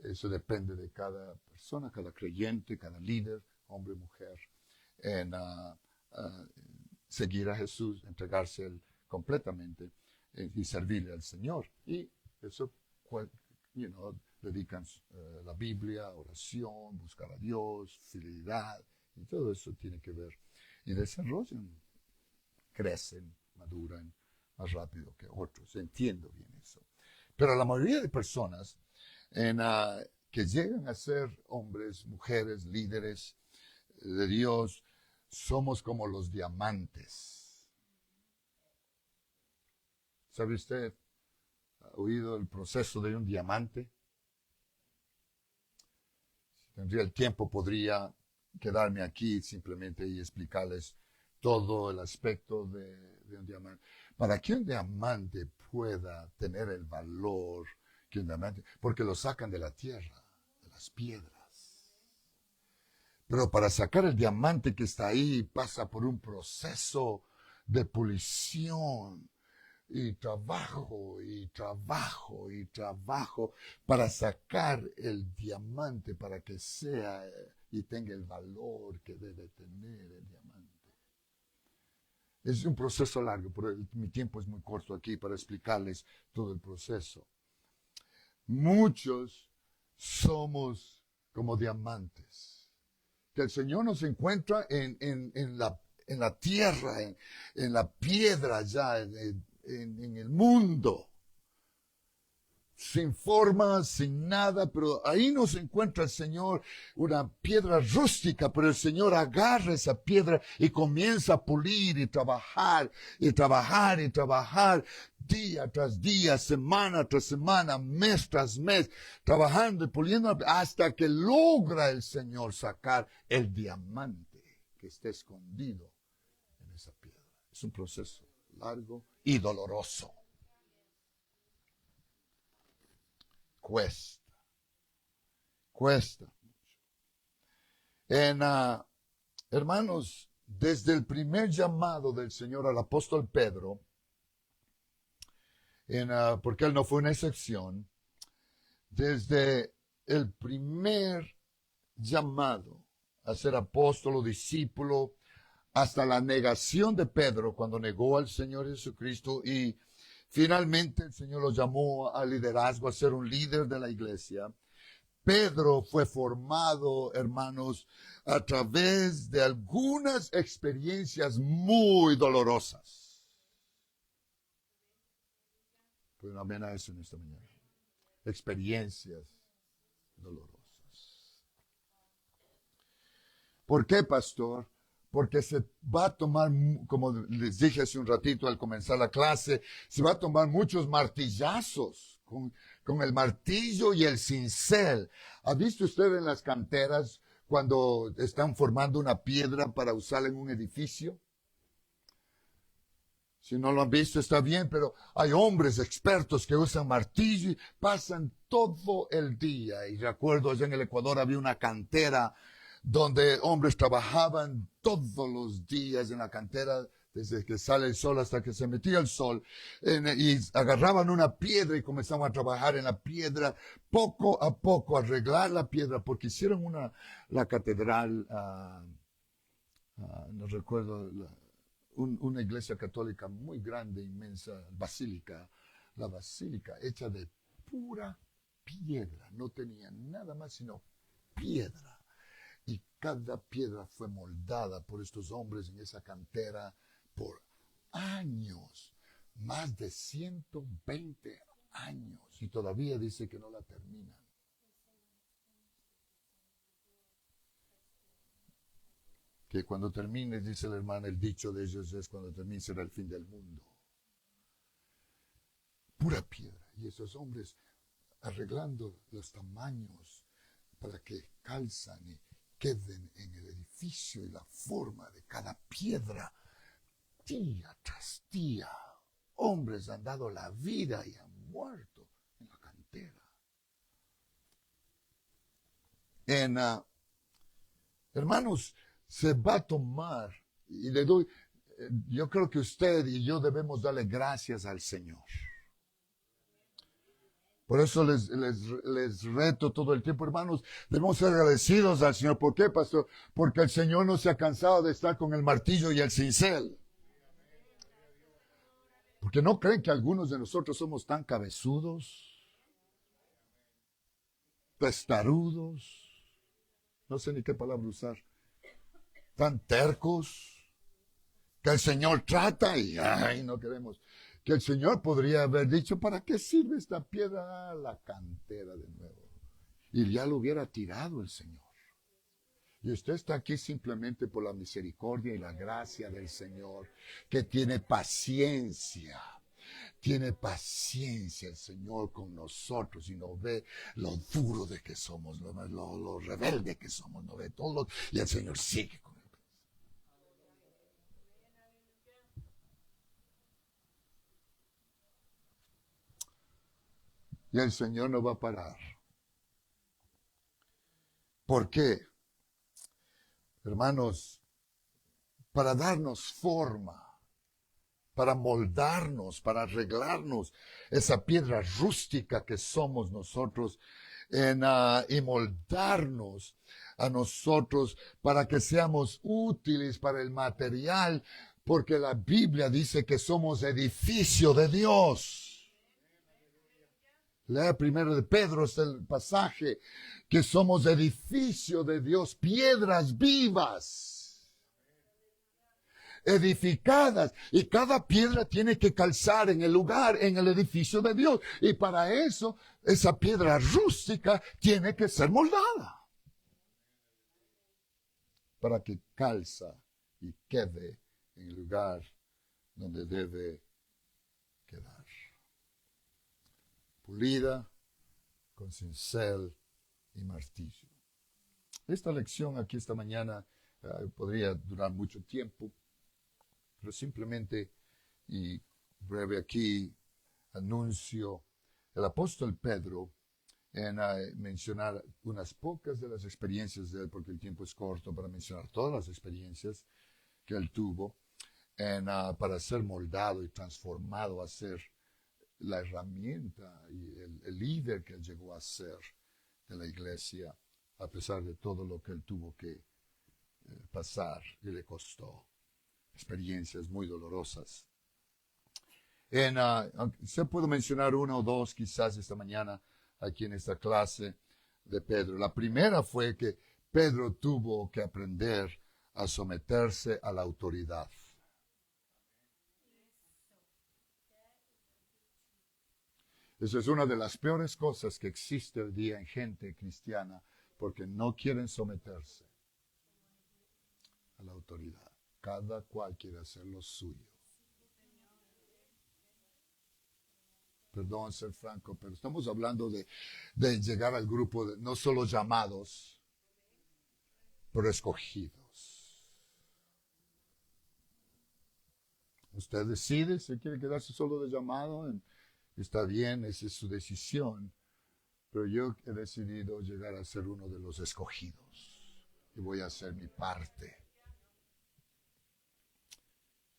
Eso depende de cada persona, cada creyente, cada líder, hombre, mujer, en seguir a Jesús, entregarse a Él completamente y servirle al Señor. Y eso, dedican la Biblia, oración, buscar a Dios, fidelidad, y todo eso tiene que ver. Y desarrollan, crecen, maduran más rápido que otros. Entiendo bien eso. Pero la mayoría de personas que llegan a ser hombres, mujeres, líderes de Dios, somos como los diamantes. ¿Sabe usted? ¿Ha oído el proceso de un diamante? Si tendría el tiempo, podría quedarme aquí simplemente y explicarles todo el aspecto de un diamante. Para que un diamante pueda tener el valor que un diamante, porque lo sacan de la tierra, de las piedras. Pero para sacar el diamante que está ahí pasa por un proceso de pulición y trabajo y trabajo y trabajo para sacar el diamante para que sea y tenga el valor que debe tener el diamante. Es un proceso largo, pero mi tiempo es muy corto aquí para explicarles todo el proceso. Muchos somos como diamantes que el Señor nos encuentra en la tierra, en la piedra ya, en el mundo, sin forma, sin nada, pero ahí nos encuentra el Señor, una piedra rústica, pero el Señor agarra esa piedra y comienza a pulir y trabajar, y trabajar, y trabajar, día tras día, semana tras semana, mes tras mes, trabajando y puliendo hasta que logra el Señor sacar el diamante que está escondido en esa piedra. Es un proceso largo y doloroso. cuesta. Cuesta. Hermanos, desde el primer llamado del Señor al apóstol Pedro, porque él no fue una excepción, desde el primer llamado a ser apóstol o discípulo, hasta la negación de Pedro cuando negó al Señor Jesucristo y finalmente el Señor lo llamó al liderazgo, a ser un líder de la iglesia. Pedro fue formado, hermanos, a través de algunas experiencias muy dolorosas. Pues no amén a eso en esta mañana. Experiencias dolorosas. ¿Por qué, pastor? Porque se va a tomar, como les dije hace un ratito al comenzar la clase, se va a tomar muchos martillazos con el martillo y el cincel. ¿Ha visto usted en las canteras cuando están formando una piedra para usarla en un edificio? Si no lo han visto está bien, pero hay hombres expertos que usan martillo y pasan todo el día. Y recuerdo allá en el Ecuador había una cantera donde hombres trabajaban todos los días en la cantera, desde que sale el sol hasta que se metía el sol, y agarraban una piedra y comenzaban a trabajar en la piedra, poco a poco, arreglar la piedra, porque hicieron la catedral, no recuerdo, una iglesia católica muy grande, inmensa, basílica, la basílica hecha de pura piedra, no tenía nada más sino piedra. Y cada piedra fue moldada por estos hombres en esa cantera por años, más de 120 años, y todavía dice que no la terminan. Que cuando termine, dice la hermana, el dicho de ellos es cuando termine será el fin del mundo. Pura piedra. Y esos hombres arreglando los tamaños para que calzan y queden en el edificio y la forma de cada piedra. Día tras día, hombres han dado la vida y han muerto en la cantera. Hermanos, se va a tomar, y le doy, yo creo que usted y yo debemos darle gracias al Señor. Por eso les reto todo el tiempo, hermanos, debemos ser agradecidos al Señor. ¿Por qué, pastor? Porque el Señor no se ha cansado de estar con el martillo y el cincel. Porque no creen que algunos de nosotros somos tan cabezudos, testarudos, no sé ni qué palabra usar, tan tercos, que el Señor trata y ay, no queremos. Que el Señor podría haber dicho, ¿para qué sirve esta piedra? La cantera de nuevo. Y ya lo hubiera tirado el Señor. Y usted está aquí simplemente por la misericordia y la gracia del Señor, que tiene paciencia. Tiene paciencia el Señor con nosotros y nos ve lo duro de que somos, lo rebelde que somos, nos ve todo. Y el Señor sigue con él. Y el Señor no va a parar. ¿Por qué? Hermanos, para darnos forma, para moldarnos, para arreglarnos esa piedra rústica que somos nosotros y moldarnos a nosotros para que seamos útiles para el material, porque la Biblia dice que somos edificio de Dios. Lea primero de Pedro, es el pasaje, que somos edificio de Dios, piedras vivas, edificadas, y cada piedra tiene que calzar en el lugar, en el edificio de Dios, y para eso, esa piedra rústica tiene que ser moldada, para que calza y quede en el lugar donde debe quedar. Pulida con cincel y martillo. Esta lección aquí esta mañana podría durar mucho tiempo, pero simplemente, y breve aquí, anuncio, el apóstol Pedro en mencionar unas pocas de las experiencias de él, porque el tiempo es corto para mencionar todas las experiencias que él tuvo, para ser moldado y transformado a ser la herramienta y el líder que él llegó a ser de la iglesia, a pesar de todo lo que él tuvo que pasar y le costó. Experiencias muy dolorosas. Se puedo mencionar una o dos quizás esta mañana aquí en esta clase de Pedro. La primera fue que Pedro tuvo que aprender a someterse a la autoridad. Esa es una de las peores cosas que existe hoy día en gente cristiana, porque no quieren someterse a la autoridad. Cada cual quiere hacer lo suyo. Perdón ser franco, pero estamos hablando de llegar al grupo de no solo llamados, pero escogidos. Usted decide si quiere quedarse solo de llamado, está bien, esa es su decisión, pero yo he decidido llegar a ser uno de los escogidos y voy a hacer mi parte.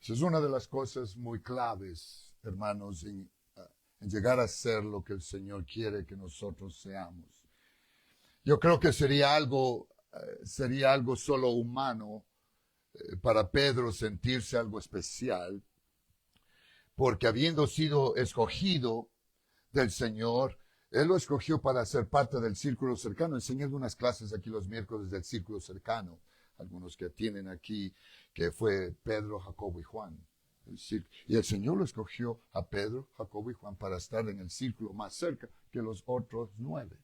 Esa es una de las cosas muy claves, hermanos, en llegar a ser lo que el Señor quiere que nosotros seamos. Yo creo que sería algo solo humano para Pedro sentirse algo especial, porque habiendo sido escogido del Señor, Él lo escogió para ser parte del círculo cercano. Enseñé unas clases aquí los miércoles del círculo cercano, algunos que tienen aquí, que fue Pedro, Jacobo y Juan. Y el Señor lo escogió a Pedro, Jacobo y Juan para estar en el círculo más cerca que los otros 9.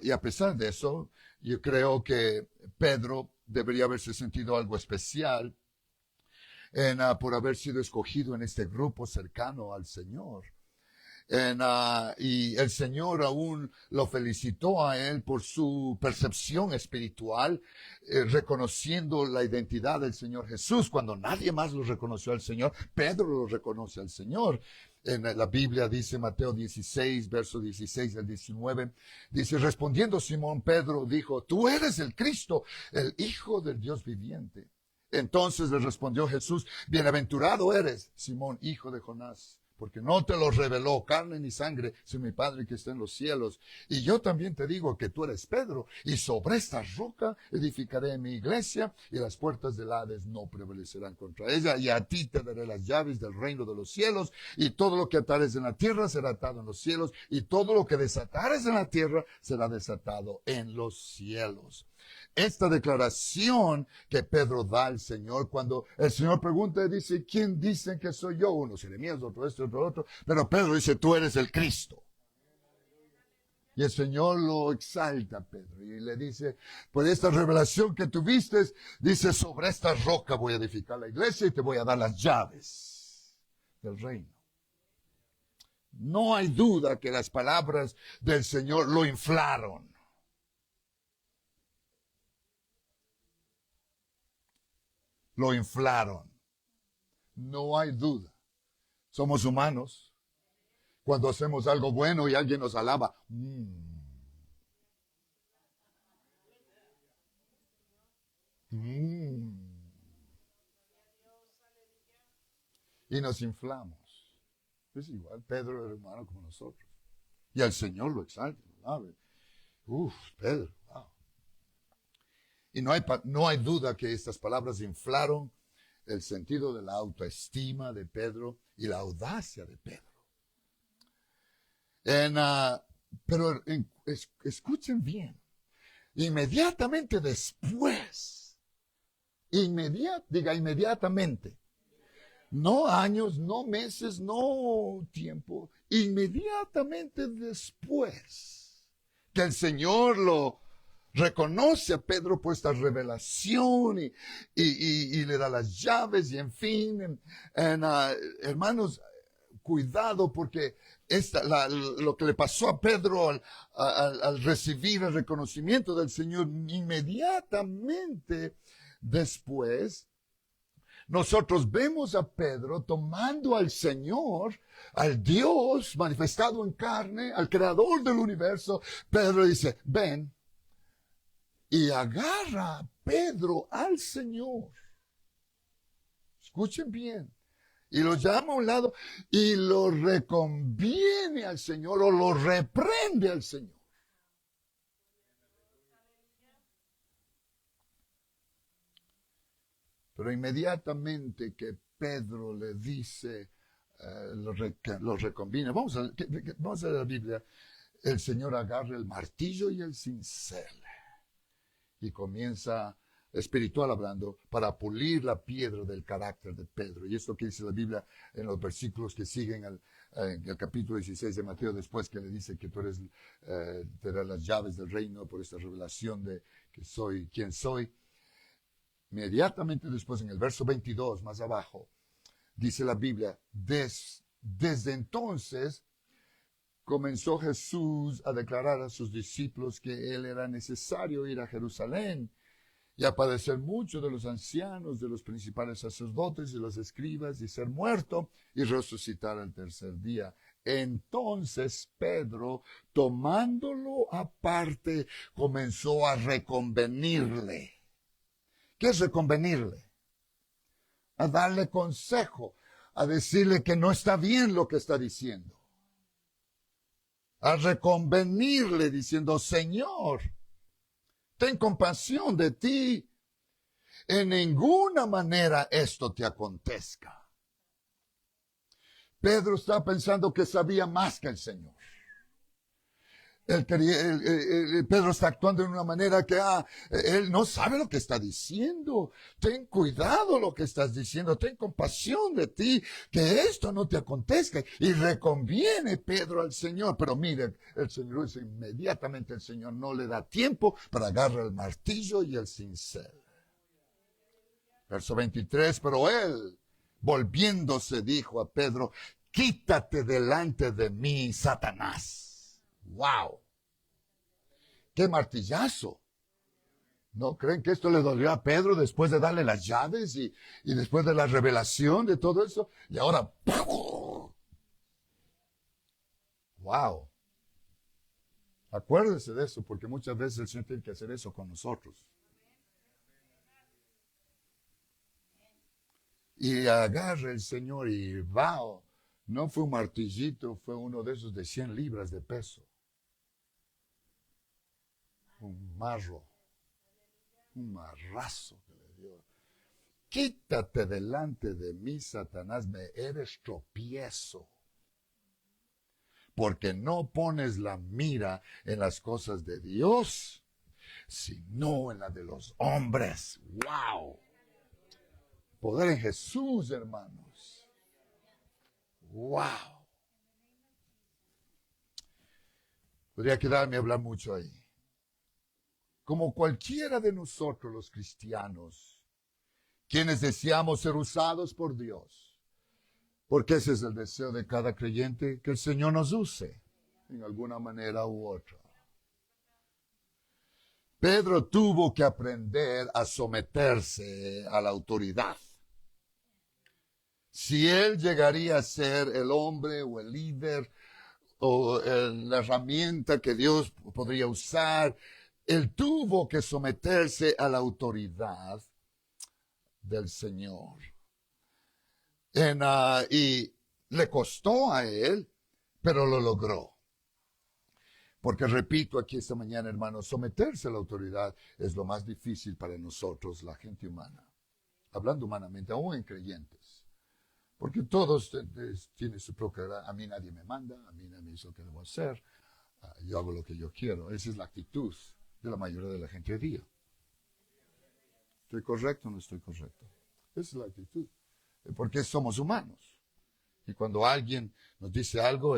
Y a pesar de eso, yo creo que Pedro debería haberse sentido algo especial por haber sido escogido en este grupo cercano al Señor. Y el Señor aún lo felicitó a él por su percepción espiritual, reconociendo la identidad del Señor Jesús. Cuando nadie más lo reconoció al Señor, Pedro lo reconoce al Señor. En la Biblia dice Mateo 16, verso 16 al 19, dice, respondiendo Simón Pedro dijo, tú eres el Cristo, el Hijo del Dios viviente. Entonces le respondió Jesús, bienaventurado eres, Simón, hijo de Jonás, porque no te lo reveló carne ni sangre, sino mi Padre que está en los cielos. Y yo también te digo que tú eres Pedro, y sobre esta roca edificaré mi iglesia, y las puertas del Hades no prevalecerán contra ella, y a ti te daré las llaves del reino de los cielos, y todo lo que atares en la tierra será atado en los cielos, y todo lo que desatares en la tierra será desatado en los cielos. Esta declaración que Pedro da al Señor, cuando el Señor pregunta, dice, ¿quién dicen que soy yo? Uno, Jeremías, otro esto, otro otro. Pero Pedro dice, tú eres el Cristo. Y el Señor lo exalta a Pedro y le dice, por esta revelación que tuviste, dice, sobre esta roca voy a edificar la iglesia y te voy a dar las llaves del reino. No hay duda que las palabras del Señor lo inflaron. Lo inflaron. No hay duda. Somos humanos. Cuando hacemos algo bueno y alguien nos alaba, y nos inflamos. Es igual, Pedro era humano como nosotros. Y el Señor lo exalta. Pedro, wow. Y no hay duda que estas palabras inflaron el sentido de la autoestima de Pedro y la audacia de Pedro. Pero escuchen bien, inmediatamente después, inmediatamente, no años, no meses, no tiempo, inmediatamente después que el Señor lo reconoce a Pedro por esta revelación y le da las llaves y en fin, hermanos, cuidado porque lo que le pasó a Pedro al recibir el reconocimiento del Señor inmediatamente después nosotros vemos a Pedro tomando al Señor, al Dios manifestado en carne, al creador del universo. Pedro dice, ven, y agarra a Pedro al Señor. Escuchen bien. Y lo llama a un lado y lo reconviene al Señor o lo reprende al Señor. Pero inmediatamente que Pedro le dice, lo reconviene. Vamos a la Biblia. El Señor agarra el martillo y el cincel y comienza, espiritual hablando, para pulir la piedra del carácter de Pedro. Y esto que dice la Biblia en los versículos que siguen en el capítulo 16 de Mateo, después que le dice que tú eres, te das las llaves del reino por esta revelación de que soy quien soy. Inmediatamente después, en el verso 22, más abajo, dice la Biblia, desde entonces comenzó Jesús a declarar a sus discípulos que él era necesario ir a Jerusalén y a padecer mucho de los ancianos, de los principales sacerdotes y los escribas, y ser muerto y resucitar al tercer día. Entonces Pedro, tomándolo aparte, comenzó a reconvenirle. ¿Qué es reconvenirle? A darle consejo, a decirle que no está bien lo que está diciendo. A reconvenirle diciendo, Señor, ten compasión de ti. En ninguna manera esto te acontezca. Pedro está pensando que sabía más que el Señor. Pedro está actuando de una manera que él no sabe lo que está diciendo. Ten cuidado lo que estás diciendo. Ten compasión de ti, que esto no te acontezca. Y reconviene Pedro al Señor. Pero mire, el Señor dice inmediatamente, el Señor no le da tiempo para agarrar el martillo y el cincel. Verso 23, pero él, volviéndose, dijo a Pedro, quítate delante de mí, Satanás. ¡Wow! ¡Qué martillazo! ¿No creen que esto le dolió a Pedro después de darle las llaves y después de la revelación de todo eso? Y ahora, ¡wow! Acuérdense de eso, porque muchas veces el Señor tiene que hacer eso con nosotros. Y agarra el Señor y ¡wow! No fue un martillito, fue uno de esos de 100 libras de peso. Un marro, un marrazo que le dio. Quítate delante de mí, Satanás, me eres tropiezo. Porque no pones la mira en las cosas de Dios, sino en la de los hombres. ¡Wow! Poder en Jesús, hermanos. ¡Wow! Podría quedarme a hablar mucho ahí. Como cualquiera de nosotros los cristianos, quienes deseamos ser usados por Dios, porque ese es el deseo de cada creyente, que el Señor nos use en alguna manera u otra. Pedro tuvo que aprender a someterse a la autoridad. Si él llegaría a ser el hombre o el líder o la herramienta que Dios podría usar, él tuvo que someterse a la autoridad del Señor. Y le costó a él, pero lo logró. Porque repito aquí esta mañana, hermanos, someterse a la autoridad es lo más difícil para nosotros, la gente humana. Hablando humanamente, aún en creyentes. Porque todos tienen su propia, a mí nadie me manda, a mí nadie me dice lo que debo hacer, yo hago lo que yo quiero. Esa es la actitud de la mayoría de la gente hoy día. ¿Estoy correcto o no estoy correcto? Esa es la actitud. Porque somos humanos. Y cuando alguien nos dice algo,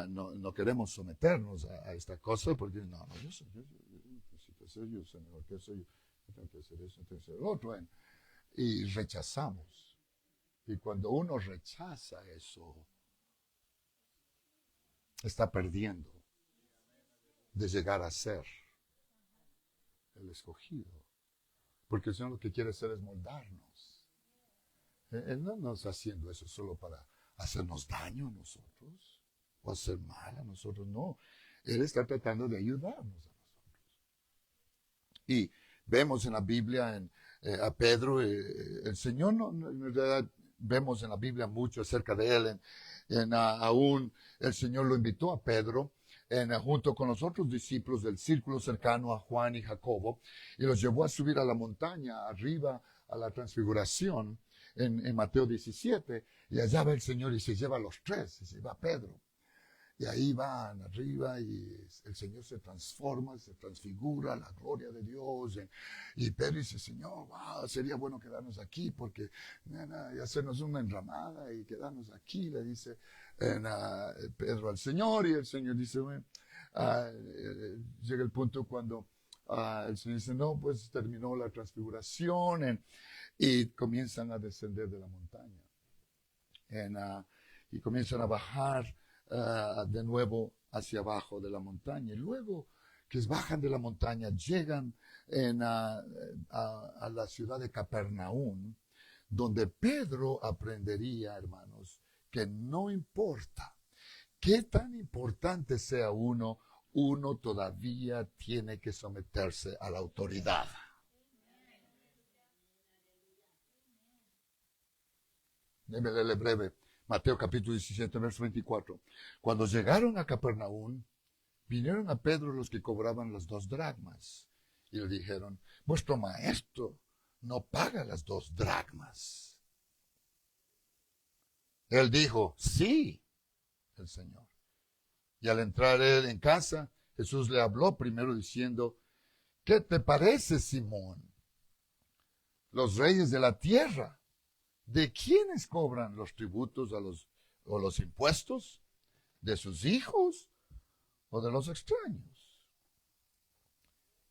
no queremos someternos a esta cosa, porque no, yo necesito hacer yo, sé mejor que soy yo tengo que hacer eso, tengo que hacer lo otro. Y rechazamos. Y cuando uno rechaza eso, está perdiendo de llegar a ser el escogido. Porque el Señor lo que quiere hacer es moldarnos. Él no nos está haciendo eso solo para hacernos daño a nosotros o hacer mal a nosotros, no. Él está tratando de ayudarnos a nosotros. Y vemos en la Biblia a Pedro, el Señor, en realidad vemos en la Biblia mucho acerca de él. Aún el Señor lo invitó a Pedro junto con los otros discípulos del círculo cercano a Juan y Jacobo, y los llevó a subir a la montaña, arriba a la transfiguración, en Mateo 17, y allá va el Señor y se lleva a los tres, y se lleva a Pedro. Y ahí van arriba y el Señor se transforma, se transfigura, la gloria de Dios. Y Pedro dice, Señor, wow, sería bueno quedarnos aquí porque y hacernos una enramada y quedarnos aquí, le dice Pedro al Señor. Y el Señor dice, bueno, llega el punto cuando el Señor dice, no, pues terminó la transfiguración y comienzan a descender de la montaña. Y comienzan a bajar de nuevo hacia abajo de la montaña. Y luego que bajan de la montaña, llegan a la ciudad de Capernaum, donde Pedro aprendería, hermanos, que no importa qué tan importante sea uno todavía tiene que someterse a la autoridad. Déjeme leerle breve. Mateo capítulo 17, verso 24. Cuando llegaron a Capernaum, vinieron a Pedro los que cobraban las 2 dracmas. Y le dijeron, vuestro maestro no paga las 2 dracmas. Él dijo, sí, el Señor. Y al entrar él en casa, Jesús le habló primero diciendo, ¿qué te parece, Simón? Los reyes de la tierra, ¿de quiénes cobran los tributos o los impuestos? ¿De sus hijos o de los extraños?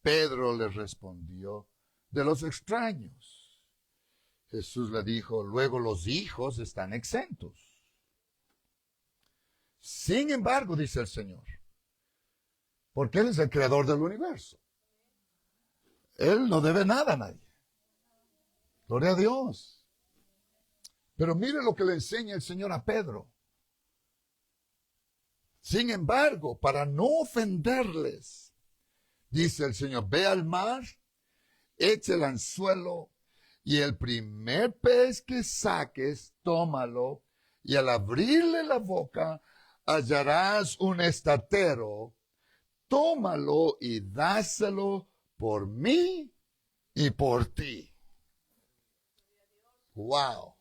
Pedro le respondió, de los extraños. Jesús le dijo, luego los hijos están exentos. Sin embargo, dice el Señor, porque Él es el creador del universo. Él no debe nada a nadie. Gloria a Dios. Pero mire lo que le enseña el Señor a Pedro. Sin embargo, para no ofenderles, dice el Señor, ve al mar, echa el anzuelo y el primer pez que saques, tómalo y al abrirle la boca hallarás un estatero, tómalo y dáselo por mí y por ti. Wow.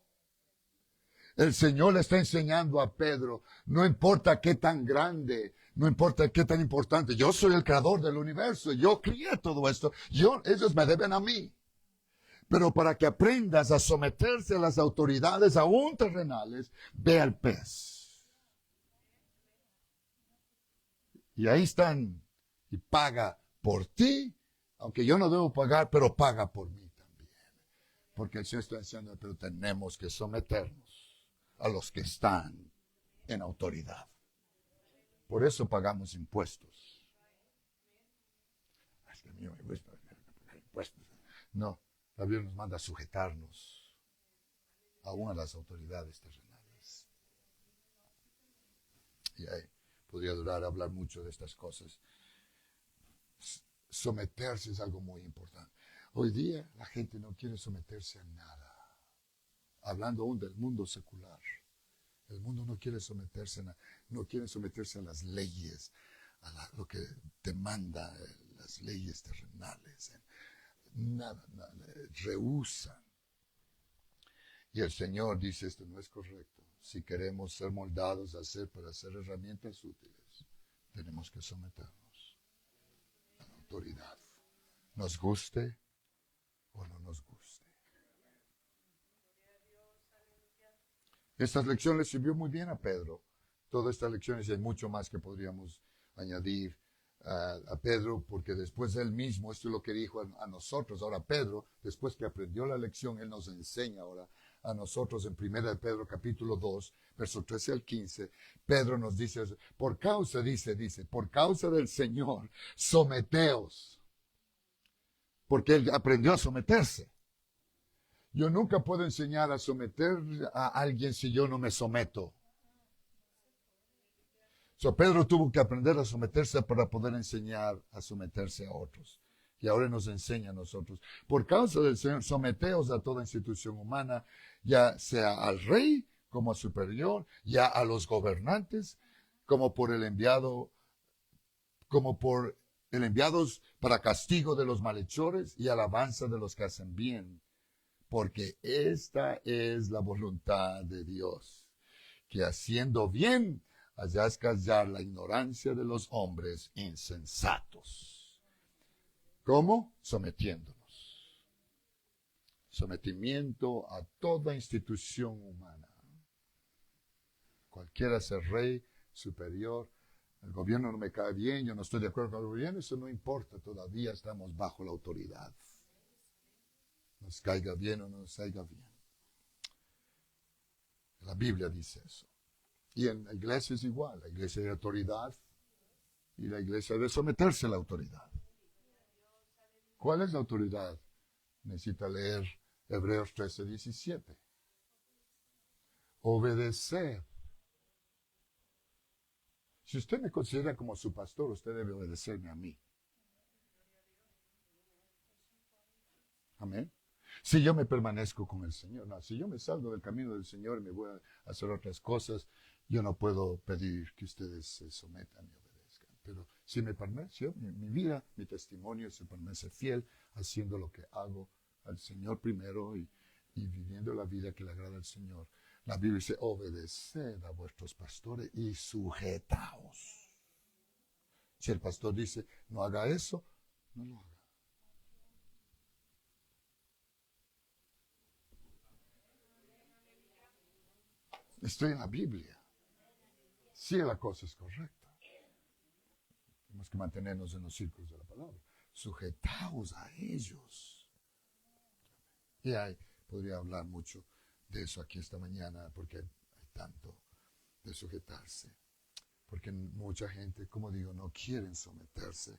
El Señor le está enseñando a Pedro, no importa qué tan grande, no importa qué tan importante, yo soy el creador del universo, yo crié todo esto, ellos me deben a mí. Pero para que aprendas a someterse a las autoridades aún terrenales, ve al pez. Y ahí están, y paga por ti, aunque yo no debo pagar, pero paga por mí también. Porque el Señor está diciendo, pero tenemos que someternos a los que están en autoridad. Por eso pagamos impuestos. Es que a mí me gusta pagar impuestos. No, la Biblia nos manda a sujetarnos aún a las autoridades terrenales. Y ahí podría durar hablar mucho de estas cosas. Someterse es algo muy importante. Hoy día la gente no quiere someterse a nada. Hablando aún del mundo secular. El mundo no quiere someterse a las leyes, lo que demanda las leyes terrenales. Nada, rehúsan. Y el Señor dice, esto no es correcto. Si queremos ser moldados para hacer herramientas útiles, tenemos que someternos a la autoridad. Nos guste o no nos guste. Esta lección le sirvió muy bien a Pedro. Todas estas lecciones y hay mucho más que podríamos añadir a Pedro, porque después él mismo, esto es lo que dijo a nosotros. Ahora Pedro, después que aprendió la lección, él nos enseña ahora a nosotros en 1 de Pedro capítulo 2, verso 13 al 15. Pedro nos dice, por causa del Señor, someteos. Porque él aprendió a someterse. Yo nunca puedo enseñar a someter a alguien si yo no me someto. Pedro tuvo que aprender a someterse para poder enseñar a someterse a otros. Y ahora nos enseña a nosotros. Por causa del Señor, someteos a toda institución humana, ya sea al rey como a superior, ya a los gobernantes, como por el enviados para castigo de los malhechores y alabanza de los que hacen bien. Porque esta es la voluntad de Dios, que haciendo bien hayas callar la ignorancia de los hombres insensatos. ¿Cómo? Sometiéndonos. Sometimiento a toda institución humana. Cualquiera sea rey, superior. El gobierno no me cae bien, yo no estoy de acuerdo con el gobierno, eso no importa, todavía estamos bajo la autoridad. Nos caiga bien o no nos caiga bien. La Biblia dice eso. Y en la iglesia es igual, la iglesia de autoridad y la iglesia debe someterse a la autoridad. ¿Cuál es la autoridad? Necesita leer Hebreos 13:17. Obedecer. Si usted me considera como su pastor, usted debe obedecerme a mí. Amén. Si yo me permanezco con el Señor, no, si yo me salgo del camino del Señor y me voy a hacer otras cosas, yo no puedo pedir que ustedes se sometan y obedezcan. Pero si me permanezco, mi vida, mi testimonio se permanece fiel, haciendo lo que hago al Señor primero y viviendo la vida que le agrada al Señor. La Biblia dice, obedeced a vuestros pastores y sujetaos. Si el pastor dice, no haga eso, no lo haga. Estoy en la Biblia. Si la cosa es correcta. Tenemos que mantenernos en los círculos de la palabra. Sujetaos a ellos. Y podría hablar mucho de eso aquí esta mañana, porque hay tanto de sujetarse. Porque mucha gente, como digo, no quieren someterse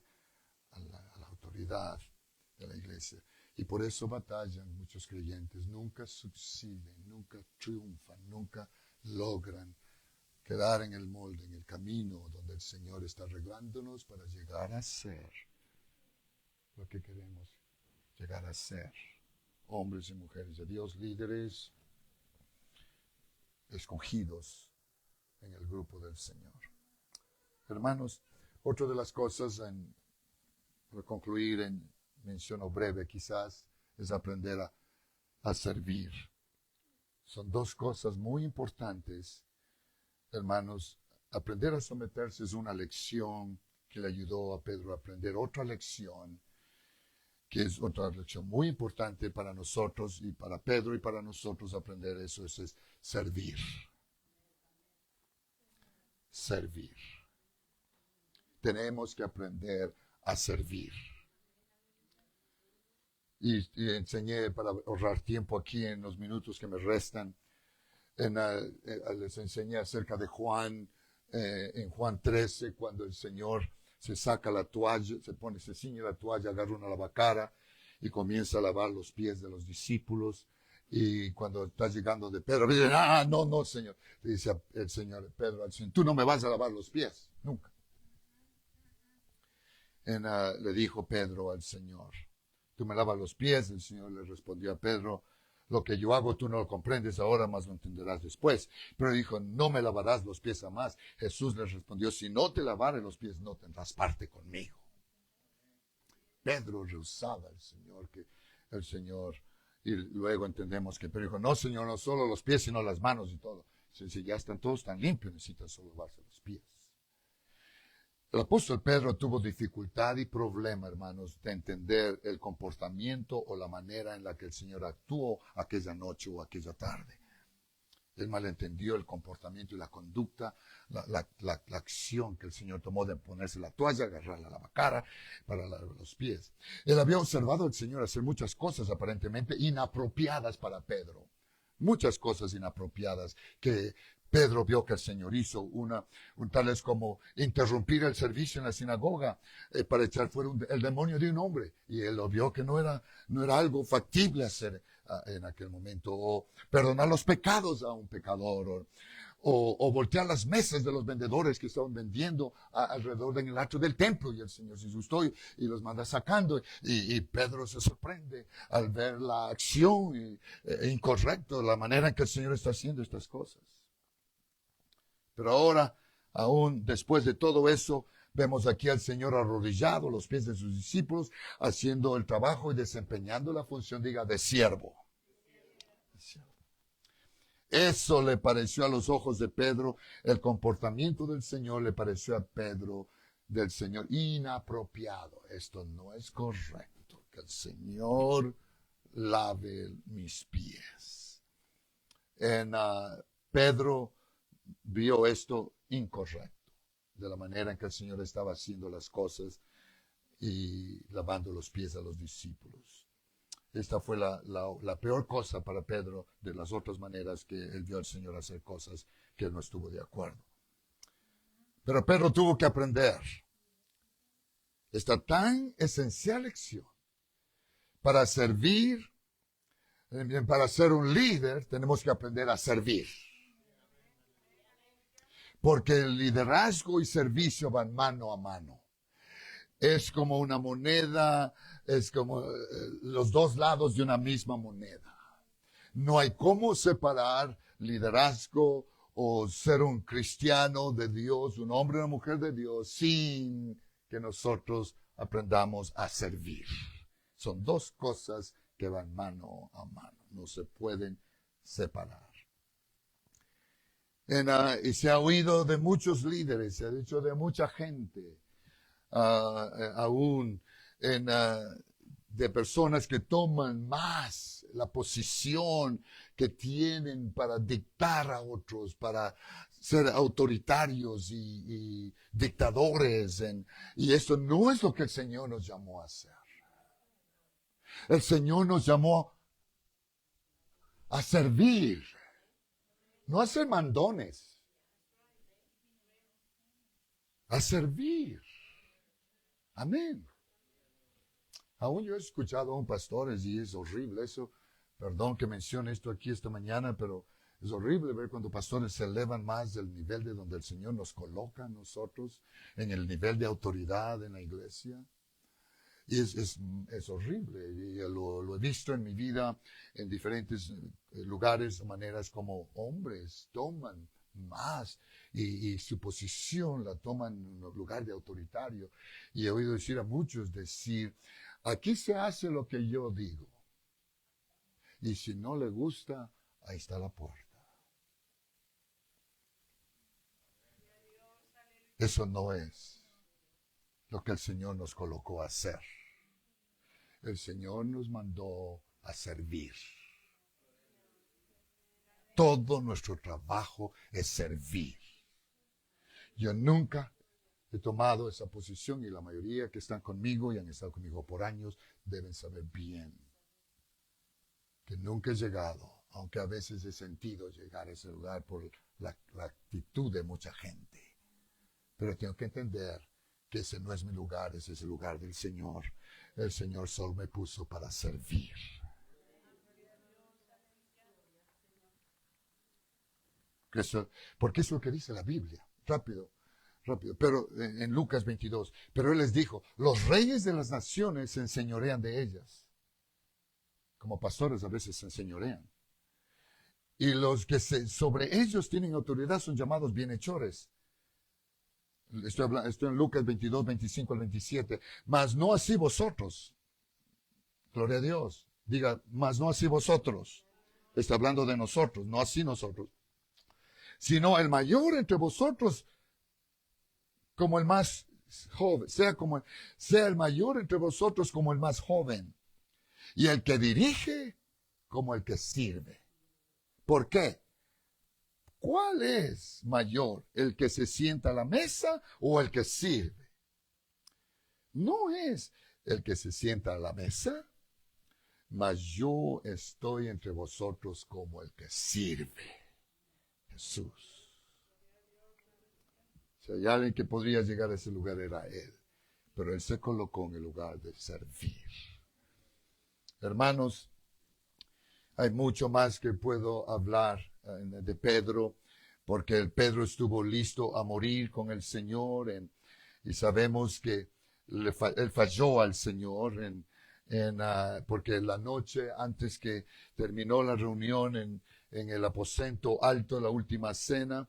a la autoridad de la iglesia. Y por eso batallan muchos creyentes. Nunca subsiden, nunca triunfan, nunca logran quedar en el molde, en el camino donde el Señor está arreglándonos para llegar a ser lo que queremos llegar a ser. Hombres y mujeres de Dios, líderes escogidos en el grupo del Señor. Hermanos, otra de las cosas, para concluir en mención breve quizás, es aprender a servir. Son dos cosas muy importantes, hermanos. Aprender a someterse es una lección que le ayudó a Pedro a aprender. Otra lección, que es otra lección muy importante para nosotros y para Pedro y para nosotros aprender eso, es servir. Servir. Tenemos que aprender a servir. Y enseñé, para ahorrar tiempo aquí en los minutos que me restan, les enseñé acerca de Juan, en Juan 13, cuando el Señor se saca la toalla, se ciñe la toalla, agarra una lavacara y comienza a lavar los pies de los discípulos. Y cuando está llegando de Pedro, dice, no, Señor. Le dice el Señor, Pedro al Señor, tú no me vas a lavar los pies, nunca. Le dijo Pedro al Señor, tú me lavas los pies. El Señor le respondió a Pedro, lo que yo hago tú no lo comprendes ahora, más lo entenderás después. Pero dijo, no me lavarás los pies jamás. Jesús le respondió, si no te lavare los pies, no tendrás parte conmigo. Pedro rehusaba al Señor, y luego entendemos que Pedro dijo, no, Señor, no solo los pies, sino las manos y todo. Si ya están todos tan limpios, necesitan solo lavarse los pies. El apóstol Pedro tuvo dificultad y problema, hermanos, de entender el comportamiento o la manera en la que el Señor actuó aquella noche o aquella tarde. Él malentendió el comportamiento y la conducta, la acción que el Señor tomó de ponerse la toalla, agarrar la lavacara para lavar los pies. Él había observado al Señor hacer muchas cosas aparentemente inapropiadas para Pedro. Muchas cosas inapropiadas que Pedro vio que el Señor hizo, tales como interrumpir el servicio en la sinagoga para echar fuera el demonio de un hombre. Y él lo vio que no era algo factible hacer en aquel momento, o perdonar los pecados a un pecador, o voltear las mesas de los vendedores que estaban vendiendo alrededor del atrio del templo, y el Señor se asustó y los manda sacando, y Pedro se sorprende al ver la acción incorrecta, la manera en que el Señor está haciendo estas cosas. Pero ahora, aún después de todo eso, vemos aquí al Señor arrodillado a los pies de sus discípulos, haciendo el trabajo y desempeñando la función, diga, de siervo. Eso le pareció a los ojos de Pedro, el comportamiento del Señor le pareció a Pedro del Señor inapropiado. Esto no es correcto, que el Señor lave mis pies. Pedro vio esto incorrecto, de la manera en que el Señor estaba haciendo las cosas y lavando los pies a los discípulos. Esta fue la peor cosa para Pedro de las otras maneras que él vio al Señor hacer cosas que él no estuvo de acuerdo. Pero Pedro tuvo que aprender esta tan esencial lección. Para servir, para ser un líder, tenemos que aprender a servir. Porque el liderazgo y servicio van mano a mano. Es como una moneda, es como los dos lados de una misma moneda. No hay cómo separar liderazgo o ser un cristiano de Dios, un hombre o una mujer de Dios, sin que nosotros aprendamos a servir. Son dos cosas que van mano a mano, no se pueden separar. Y se ha oído de muchos líderes, se ha dicho de mucha gente, aún de personas que toman más la posición que tienen para dictar a otros, para ser autoritarios y dictadores. Y esto no es lo que el Señor nos llamó a hacer. El Señor nos llamó a servir, no a ser mandones, a servir. Amén. Aún yo he escuchado a un pastor y es horrible eso. Perdón que mencione esto aquí esta mañana, pero es horrible ver cuando pastores se elevan más del nivel de donde el Señor nos coloca a nosotros, en el nivel de autoridad en la iglesia. Y es horrible. Y lo he visto en mi vida en diferentes lugares, maneras como hombres toman más y su posición la toman en un lugar de autoritario. Y he oído decir a muchos decir, aquí se hace lo que yo digo. Y si no le gusta, ahí está la puerta. Eso no es lo que el Señor nos colocó a hacer. El Señor nos mandó a servir. Todo nuestro trabajo es servir. Yo nunca he tomado esa posición y la mayoría que están conmigo y han estado conmigo por años deben saber bien que nunca he llegado, aunque a veces he sentido llegar a ese lugar por la actitud de mucha gente. Pero tengo que entender que ese no es mi lugar, ese es el lugar del Señor. El Señor solo me puso para servir. Porque es lo que dice la Biblia. Rápido. Pero en Lucas 22. Pero Él les dijo, los reyes de las naciones se enseñorean de ellas. Como pastores a veces se enseñorean. Y los que sobre ellos tienen autoridad son llamados bienhechores. Estoy en Lucas 22, 25 al 27. Mas no así vosotros. Gloria a Dios. Diga, mas no así vosotros. Está hablando de nosotros, no así nosotros. Sino el mayor entre vosotros como el más joven. Sea el mayor entre vosotros como el más joven. Y el que dirige como el que sirve. ¿Por qué? ¿Cuál es mayor? ¿El que se sienta a la mesa o el que sirve? No es el que se sienta a la mesa, mas yo estoy entre vosotros como el que sirve. Jesús. Si hay alguien que podría llegar a ese lugar era Él, pero Él se colocó en el lugar de servir. Hermanos, Hay mucho más que puedo hablar de Pedro, porque Pedro estuvo listo a morir con el Señor y sabemos que él falló al Señor porque la noche antes que terminó la reunión en el aposento alto, la última cena,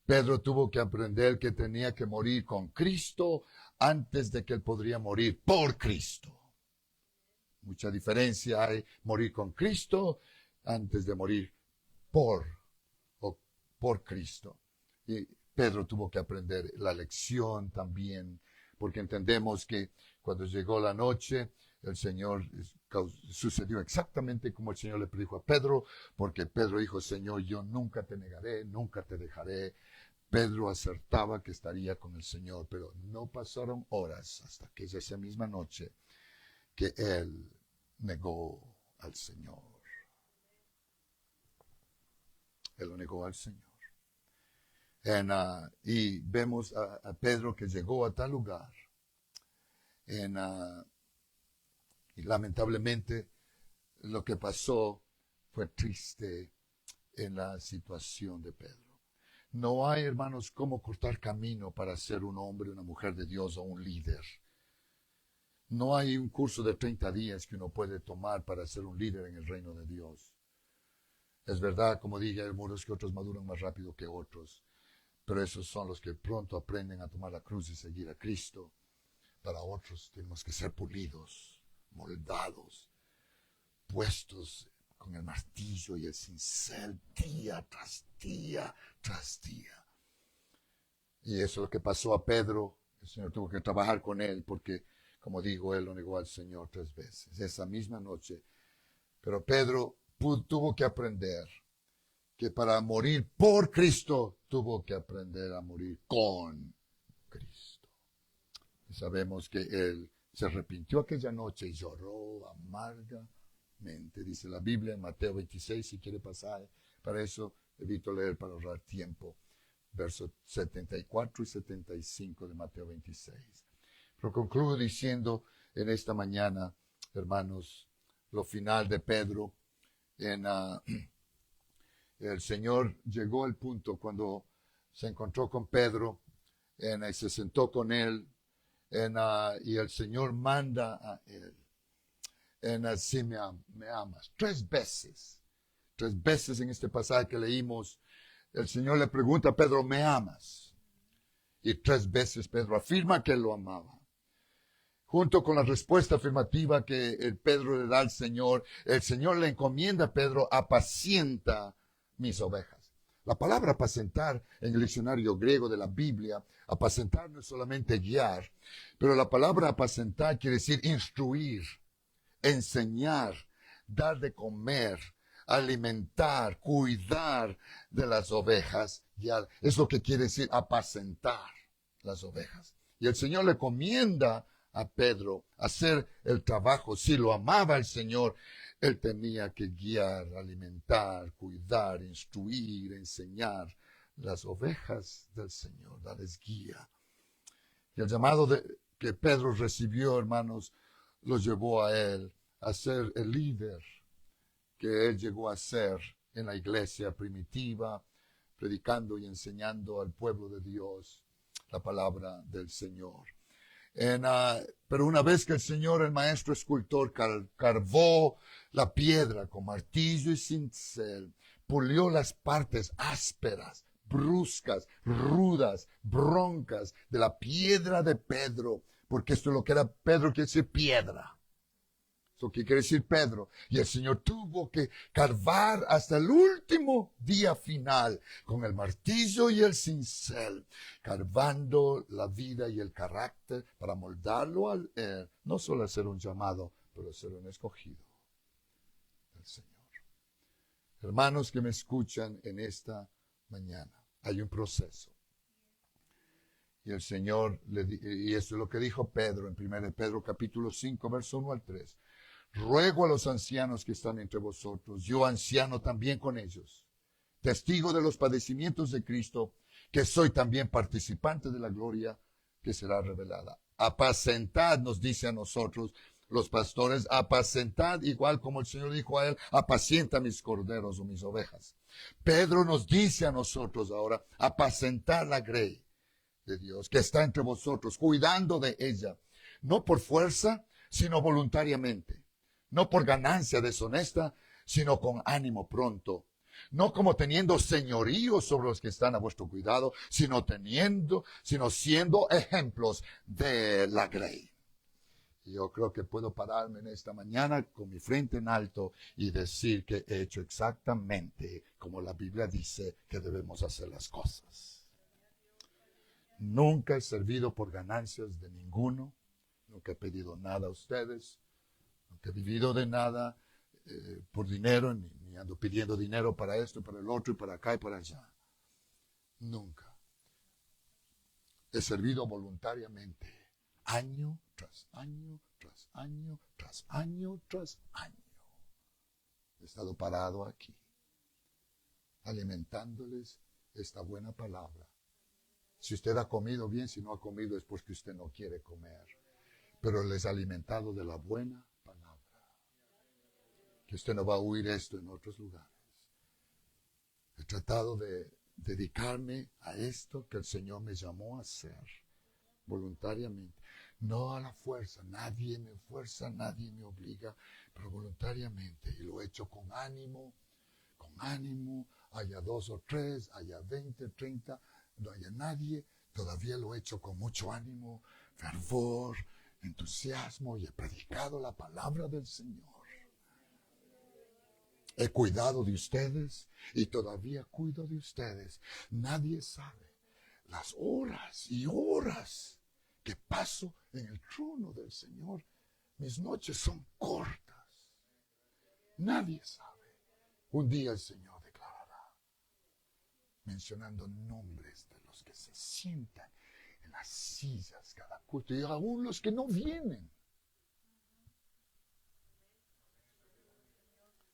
Pedro tuvo que aprender que tenía que morir con Cristo antes de que él podría morir por Cristo. Mucha diferencia hay morir con Cristo antes de morir por Cristo. Y Pedro tuvo que aprender la lección también, porque entendemos que cuando llegó la noche, el Señor sucedió exactamente como el Señor le predijo a Pedro, porque Pedro dijo, Señor, yo nunca te negaré, nunca te dejaré. Pedro acertaba que estaría con el Señor, pero no pasaron horas hasta que esa misma noche que él negó al Señor. Él lo negó al Señor. Y vemos a Pedro que llegó a tal lugar. Y lamentablemente lo que pasó fue triste en la situación de Pedro. No hay, hermanos, cómo cortar camino para ser un hombre, una mujer de Dios o un líder. No hay un curso de 30 días que uno puede tomar para ser un líder en el reino de Dios. Es verdad, como dije, hay algunos que otros maduran más rápido que otros, pero esos son los que pronto aprenden a tomar la cruz y seguir a Cristo. Para otros tenemos que ser pulidos, moldados, puestos con el martillo y el cincel día tras día tras día. Y eso es lo que pasó a Pedro. El Señor tuvo que trabajar con él porque, como digo, él lo negó al Señor 3 veces, esa misma noche. Pero Pedro tuvo que aprender que para morir por Cristo, tuvo que aprender a morir con Cristo. Y sabemos que él se arrepintió aquella noche y lloró amargamente. Dice la Biblia en Mateo 26, si quiere pasar. Para eso evito leer para ahorrar tiempo. Versos 74 y 75 de Mateo 26. Pero concluyo diciendo en esta mañana, hermanos, lo final de Pedro. El Señor llegó al punto cuando se encontró con Pedro y se sentó con él y el Señor manda a él. Si me amas. 3 veces. 3 veces en este pasaje que leímos, el Señor le pregunta a Pedro, ¿me amas? Y 3 veces Pedro afirma que lo amaba. Junto con la respuesta afirmativa que el Pedro le da al Señor, el Señor le encomienda a Pedro, apacienta mis ovejas. La palabra apacentar en el diccionario griego de la Biblia, apacentar no es solamente guiar, pero la palabra apacentar quiere decir instruir, enseñar, dar de comer, alimentar, cuidar de las ovejas. Ya es lo que quiere decir apacentar las ovejas. Y el Señor le comienda a Pedro hacer el trabajo. Si lo amaba el Señor, él tenía que guiar, alimentar, cuidar, instruir, enseñar las ovejas del Señor, darles guía. Y el llamado que Pedro recibió, hermanos, lo llevó a él a ser el líder que él llegó a ser en la iglesia primitiva, predicando y enseñando al pueblo de Dios la palabra del Señor. Pero una vez que el Señor, el maestro escultor, carvó la piedra con martillo y cincel, pulió las partes ásperas, bruscas, rudas, broncas de la piedra de Pedro, porque esto es lo que era Pedro, quiere decir piedra. Eso que quiere decir Pedro. Y el Señor tuvo que carvar hasta el último día final con el martillo y el cincel, carvando la vida y el carácter para moldarlo no solo a ser un llamado, pero a ser un escogido del Señor. Hermanos que me escuchan en esta mañana, hay un proceso. Y el Señor, y esto es lo que dijo Pedro en 1 Pedro capítulo 5, verso 1 al 3. Ruego a los ancianos que están entre vosotros, yo anciano también con ellos, testigo de los padecimientos de Cristo, que soy también participante de la gloria que será revelada. Apacentad, nos dice a nosotros, Los pastores, apacentad, igual como el Señor dijo a él, apacienta mis corderos o mis ovejas. Pedro nos dice a nosotros ahora, apacentar la grey de Dios que está entre vosotros, cuidando de ella, no por fuerza, sino voluntariamente, no por ganancia deshonesta, sino con ánimo pronto, no como teniendo señorío sobre los que están a vuestro cuidado, sino siendo ejemplos de la grey. Yo creo que puedo pararme en esta mañana con mi frente en alto y decir que he hecho exactamente como la Biblia dice que debemos hacer las cosas. Nunca he servido por ganancias de ninguno, nunca he pedido nada a ustedes, nunca he vivido de nada por dinero, ni ando pidiendo dinero para esto, para el otro, y para acá y para allá. Nunca. He servido voluntariamente, año tras año, tras año, tras año, tras año. He estado parado aquí, alimentándoles esta buena palabra. Si usted ha comido bien, si no ha comido es porque usted no quiere comer. Pero les he alimentado de la buena palabra. Que usted no va a oír esto en otros lugares. He tratado de dedicarme a esto que el Señor me llamó a hacer voluntariamente. No a la fuerza, nadie me fuerza, nadie me obliga, pero voluntariamente. Y lo he hecho con ánimo, haya 2 o 3, haya 20, 30, no haya nadie, todavía lo he hecho con mucho ánimo, fervor, entusiasmo, y he predicado la palabra del Señor. He cuidado de ustedes y todavía cuido de ustedes. Nadie sabe las horas y horas que paso en el trono del Señor. Mis noches son cortas. Nadie sabe. Un día el Señor declarará, mencionando nombres de los que se sientan en las sillas cada culto y aún los que no vienen.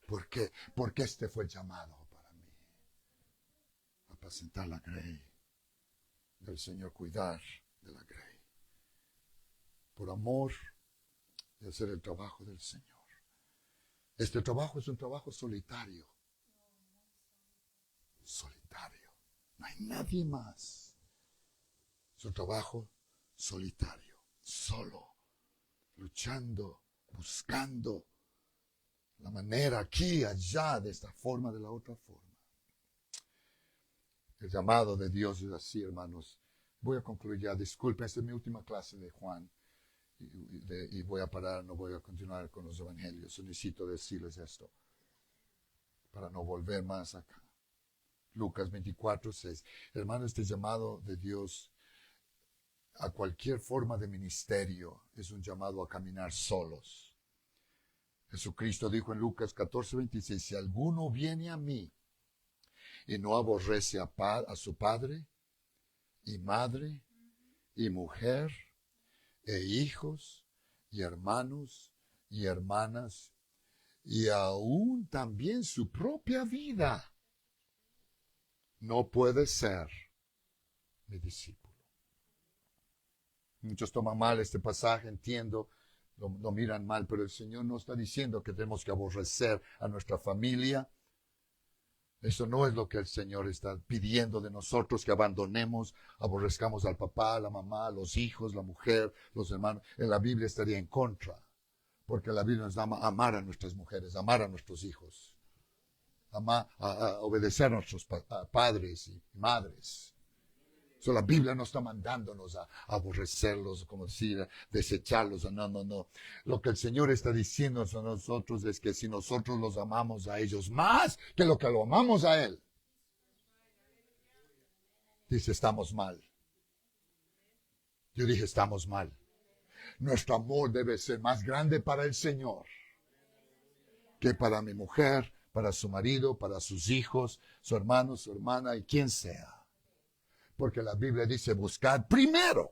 ¿Por qué? Porque este fue el llamado para mí. Apacentar la grey del Señor, cuidar de la grey. Por amor de hacer el trabajo del Señor. Este trabajo es un trabajo solitario. Solitario. No hay nadie más. Es un trabajo solitario. Solo. Luchando. Buscando la manera aquí, allá, de esta forma, de la otra forma. El llamado de Dios es así, hermanos. Voy a concluir ya. Disculpen, esta es mi última clase de Juan. Y voy a parar, no voy a continuar con los evangelios. Necesito decirles esto para no volver más acá. Lucas 24:6. Hermano, este llamado de Dios a cualquier forma de ministerio es un llamado a caminar solos. Jesucristo dijo en Lucas 14:26, si alguno viene a mí y no aborrece a su padre y madre y mujer e hijos y hermanos y hermanas y aún también su propia vida, no puede ser mi discípulo. Muchos toman mal este pasaje, entiendo, lo miran mal, pero el Señor no está diciendo que tenemos que aborrecer a nuestra familia. Eso no es lo que el Señor está pidiendo de nosotros, que abandonemos, aborrezcamos al papá, a la mamá, a los hijos, la mujer, los hermanos. En la Biblia estaría en contra, porque la Biblia nos llama a amar a nuestras mujeres, amar a nuestros hijos, a obedecer a nuestros padres y madres. So, la Biblia no está mandándonos a aborrecerlos, como decir, desecharlos. No. Lo que el Señor está diciendo a nosotros es que si nosotros los amamos a ellos más que lo que lo amamos a Él, dice, estamos mal. Yo dije, estamos mal. Nuestro amor debe ser más grande para el Señor que para mi mujer, para su marido, para sus hijos, su hermano, su hermana y quien sea. Porque la Biblia dice, buscad primero.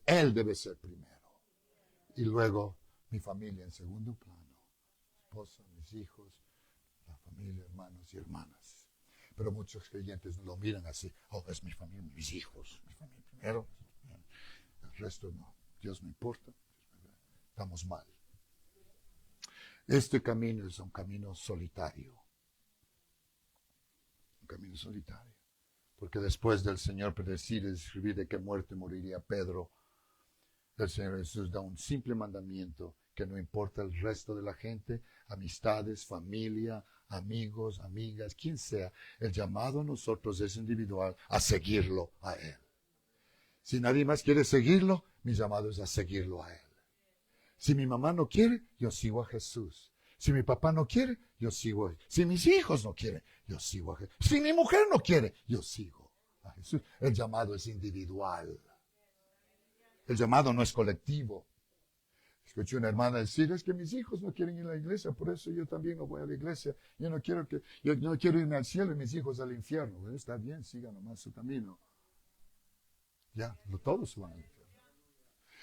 Él debe ser primero. Y luego mi familia en segundo plano. Esposa, mis hijos, la familia, hermanos y hermanas. Pero muchos creyentes lo miran así. Oh, es mi familia, mis hijos. Mi familia primero. El resto no. Dios no importa. Estamos mal. Este camino es un camino solitario. Un camino solitario. Porque después del Señor predecir y describir de qué muerte moriría Pedro, el Señor Jesús da un simple mandamiento que no importa el resto de la gente, amistades, familia, amigos, amigas, quien sea, el llamado a nosotros es individual, a seguirlo a Él. Si nadie más quiere seguirlo, mi llamado es a seguirlo a Él. Si mi mamá no quiere, yo sigo a Jesús. Si mi papá no quiere, yo sigo a Jesús. Si mis hijos no quieren, yo sigo a Jesús. Si mi mujer no quiere, yo sigo a Jesús. El llamado es individual. El llamado no es colectivo. Escuché una hermana decir, es que mis hijos no quieren ir a la iglesia, por eso yo también no voy a la iglesia. Yo no quiero irme al cielo y mis hijos al infierno. Bueno, está bien, sigan nomás su camino. Ya, todos van al infierno.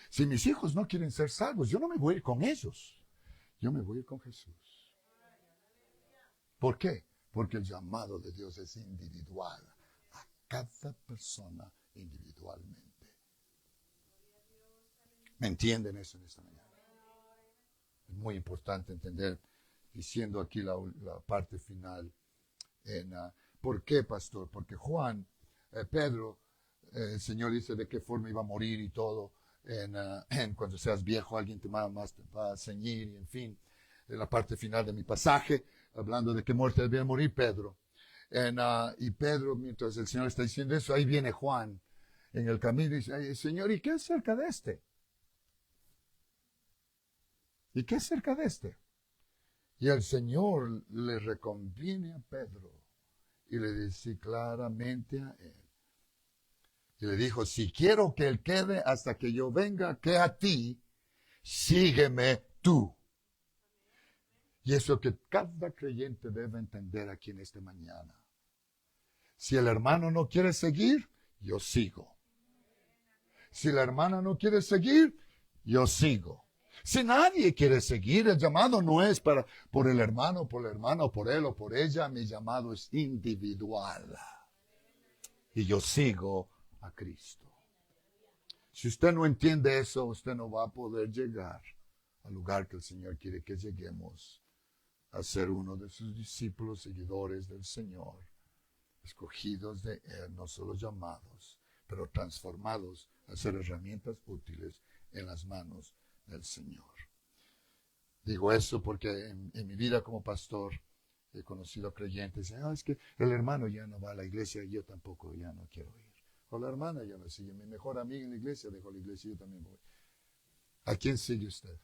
Si mis hijos no quieren ser salvos, yo no me voy a ir con ellos. Yo me voy a ir con Jesús. ¿Por qué? Porque el llamado de Dios es individual. A cada persona individualmente. ¿Me entienden eso en esta mañana? Es muy importante entender, diciendo aquí la parte final. ¿Por qué, pastor? Porque Pedro, el Señor dice de qué forma iba a morir y todo. Cuando seas viejo, alguien te va a ceñir, y en fin, en la parte final de mi pasaje, hablando de qué muerte debía morir Pedro. Y Pedro, mientras el Señor está diciendo eso, ahí viene Juan en el camino y dice, Señor, ¿y qué es cerca de este? ¿Y qué es cerca de este? Y el Señor le reconviene a Pedro y le dice claramente a él. Y le dijo, si quiero que él quede hasta que yo venga, que a ti, sígueme tú. Y eso que cada creyente debe entender aquí en esta mañana. Si el hermano no quiere seguir, yo sigo. Si la hermana no quiere seguir, yo sigo. Si nadie quiere seguir, el llamado no es por el hermano, por la hermana, o por él o por ella. Mi llamado es individual. Y yo sigo a Cristo. Si usted no entiende eso, usted no va a poder llegar al lugar que el Señor quiere que lleguemos, a ser uno de sus discípulos, seguidores del Señor, escogidos de Él, no solo llamados, pero transformados a ser herramientas útiles en las manos del Señor. Digo eso porque en mi vida como pastor he conocido creyentes que dicen, es que el hermano ya no va a la iglesia y yo tampoco ya no quiero ir. O la hermana ya no sigue. Mi mejor amiga en la iglesia dejó la iglesia y yo también voy. ¿A quién sigue usted?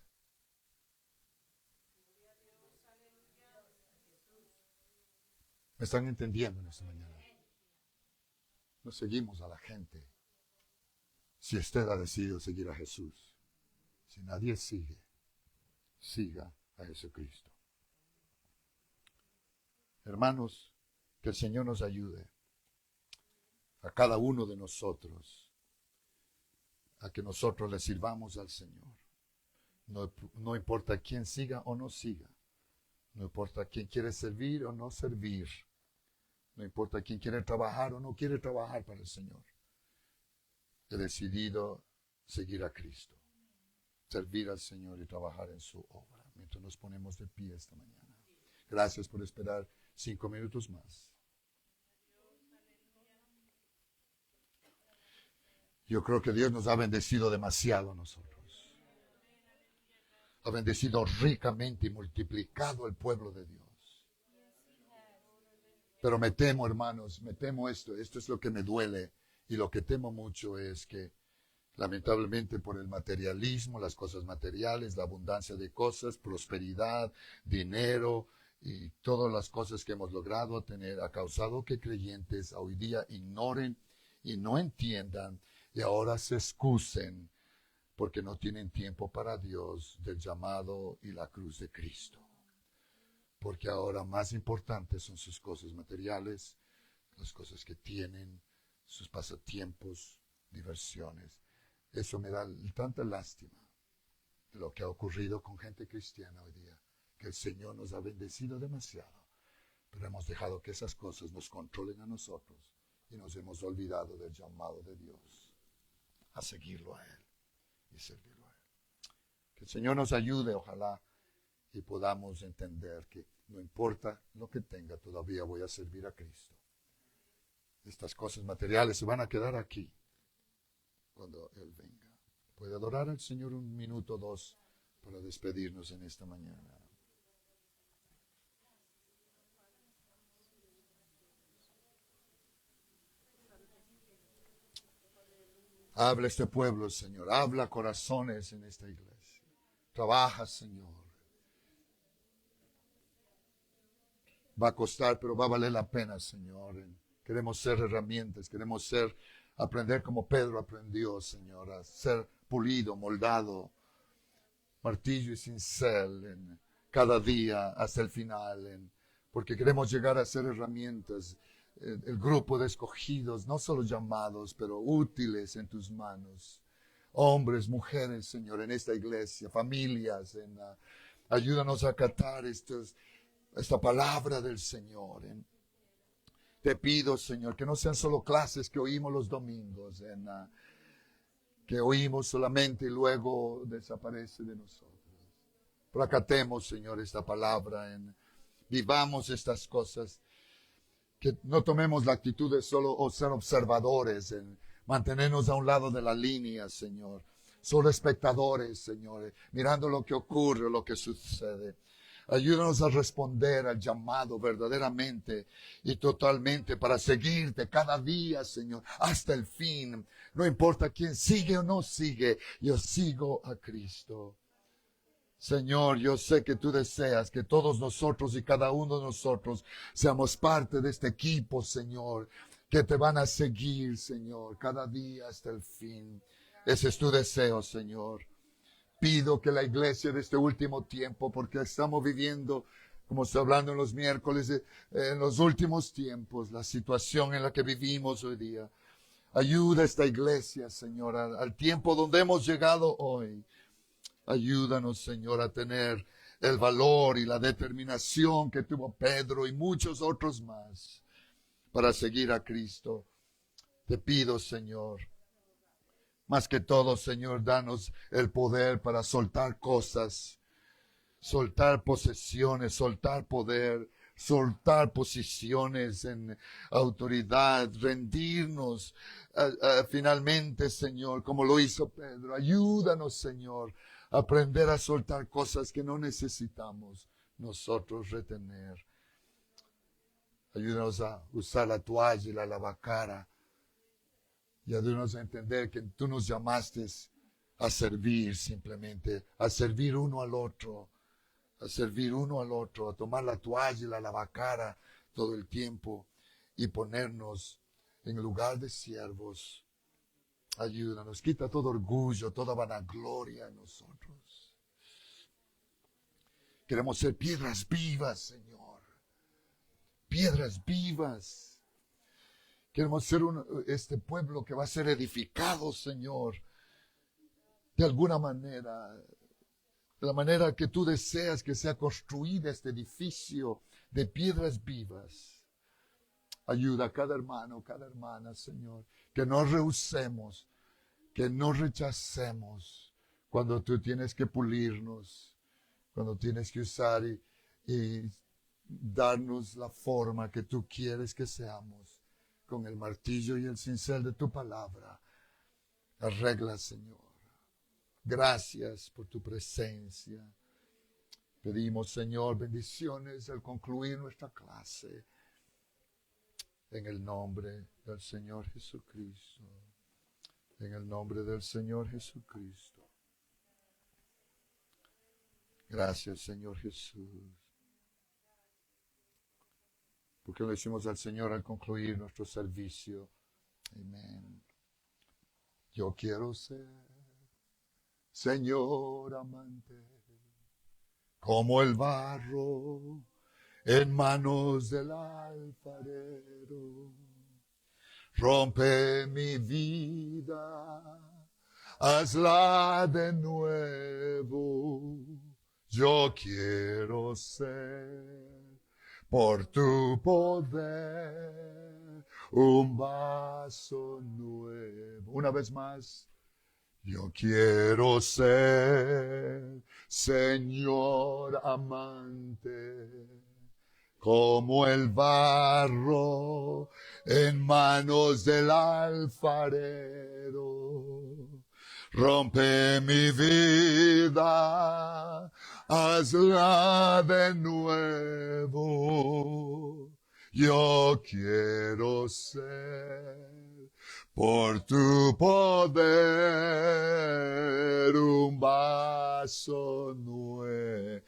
¿Me están entendiendo en esta mañana? No seguimos a la gente. Si usted ha decidido seguir a Jesús, si nadie sigue, siga a Jesucristo. Hermanos, que el Señor nos ayude a cada uno de nosotros a que nosotros le sirvamos al Señor. No importa quién siga o no siga. No importa quién quiere servir o no servir. No importa quién quiere trabajar o no quiere trabajar para el Señor. He decidido seguir a Cristo, servir al Señor y trabajar en su obra. Mientras nos ponemos de pie esta mañana. Gracias por esperar 5 minutos más. Yo creo que Dios nos ha bendecido demasiado a nosotros. Ha bendecido ricamente y multiplicado el pueblo de Dios. Pero me temo, hermanos, me temo esto es lo que me duele y lo que temo mucho es que lamentablemente por el materialismo, las cosas materiales, la abundancia de cosas, prosperidad, dinero y todas las cosas que hemos logrado tener ha causado que creyentes hoy día ignoren y no entiendan y ahora se excusen porque no tienen tiempo para Dios del llamado y la cruz de Cristo. Porque ahora más importantes son sus cosas materiales, las cosas que tienen, sus pasatiempos, diversiones. Eso me da tanta lástima de lo que ha ocurrido con gente cristiana hoy día, que el Señor nos ha bendecido demasiado, pero hemos dejado que esas cosas nos controlen a nosotros y nos hemos olvidado del llamado de Dios a seguirlo a Él y servirlo a Él. Que el Señor nos ayude, ojalá, y podamos entender que no importa lo que tenga, todavía voy a servir a Cristo. Estas cosas materiales se van a quedar aquí cuando Él venga. ¿Puede adorar al Señor un minuto o dos para despedirnos en esta mañana? Habla este pueblo, Señor. Habla corazones en esta iglesia. Trabaja, Señor. Va a costar, pero va a valer la pena, Señor. Queremos ser herramientas, queremos aprender como Pedro aprendió, Señor, a ser pulido, moldado, martillo y cincel en cada día hasta el final, porque queremos llegar a ser herramientas, el grupo de escogidos, no solo llamados, pero útiles en tus manos. Hombres, mujeres, Señor, en esta iglesia, familias, ayúdanos a acatar esta palabra del Señor. Te pido, Señor, que no sean solo clases que oímos los domingos, que oímos solamente y luego desaparece de nosotros. Pero acatemos, Señor, esta palabra, vivamos estas cosas, que no tomemos la actitud de solo ser observadores, en mantenernos a un lado de la línea, Señor. Solo espectadores, Señor, mirando lo que ocurre, lo que sucede. Ayúdanos a responder al llamado verdaderamente y totalmente para seguirte cada día, Señor, hasta el fin. No importa quién sigue o no sigue, yo sigo a Cristo. Señor, yo sé que tú deseas que todos nosotros y cada uno de nosotros seamos parte de este equipo, Señor, que te van a seguir, Señor, cada día hasta el fin. Ese es tu deseo, Señor. Pido que la iglesia de este último tiempo, porque estamos viviendo, como estoy hablando en los miércoles, en los últimos tiempos, la situación en la que vivimos hoy día. Ayuda a esta iglesia, Señor, al tiempo donde hemos llegado hoy. Ayúdanos, Señor, a tener el valor y la determinación que tuvo Pedro y muchos otros más para seguir a Cristo. Te pido, Señor, más que todo, Señor, danos el poder para soltar cosas, soltar posesiones, soltar poder, soltar posiciones en autoridad, rendirnos finalmente, Señor, como lo hizo Pedro. Ayúdanos, Señor, a aprender a soltar cosas que no necesitamos nosotros retener. Ayúdanos a usar la toalla y la lavacara. Y ayúdanos a entender que tú nos llamaste a servir simplemente, a servir uno al otro, a servir uno al otro, a tomar la toalla y la lavacara todo el tiempo y ponernos en lugar de siervos. Ayúdanos, quita todo orgullo, toda vanagloria en nosotros. Queremos ser piedras vivas, Señor. Piedras vivas. Queremos ser este pueblo que va a ser edificado, Señor, de alguna manera, de la manera que tú deseas que sea construido este edificio de piedras vivas. Ayuda a cada hermano, cada hermana, Señor, que no rehusemos, que no rechacemos cuando tú tienes que pulirnos, cuando tienes que usar y darnos la forma que tú quieres que seamos. Con el martillo y el cincel de tu palabra. Arregla, Señor. Gracias por tu presencia. Pedimos, Señor, bendiciones al concluir nuestra clase. En el nombre del Señor Jesucristo. En el nombre del Señor Jesucristo. Gracias, Señor Jesús. Porque lo decimos al Señor al concluir nuestro servicio. Amén. Yo quiero ser, Señor amante, como el barro en manos del alfarero. Rompe mi vida, hazla de nuevo. Yo quiero ser, por tu poder, un vaso nuevo. Una vez más, Yo quiero ser, Señor amante, como el barro en manos del alfarero. Rompe mi vida, hazla de nuevo. Yo quiero ser por tu poder un vaso nuevo.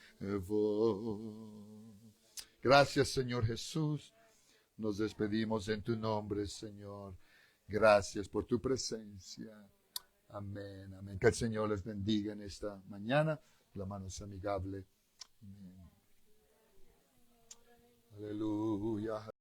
Gracias, Señor Jesús. Nos despedimos en tu nombre, Señor. Gracias por tu presencia. Amén, amén. Que el Señor les bendiga en esta mañana. La mano es amigable. Amén. Aleluya.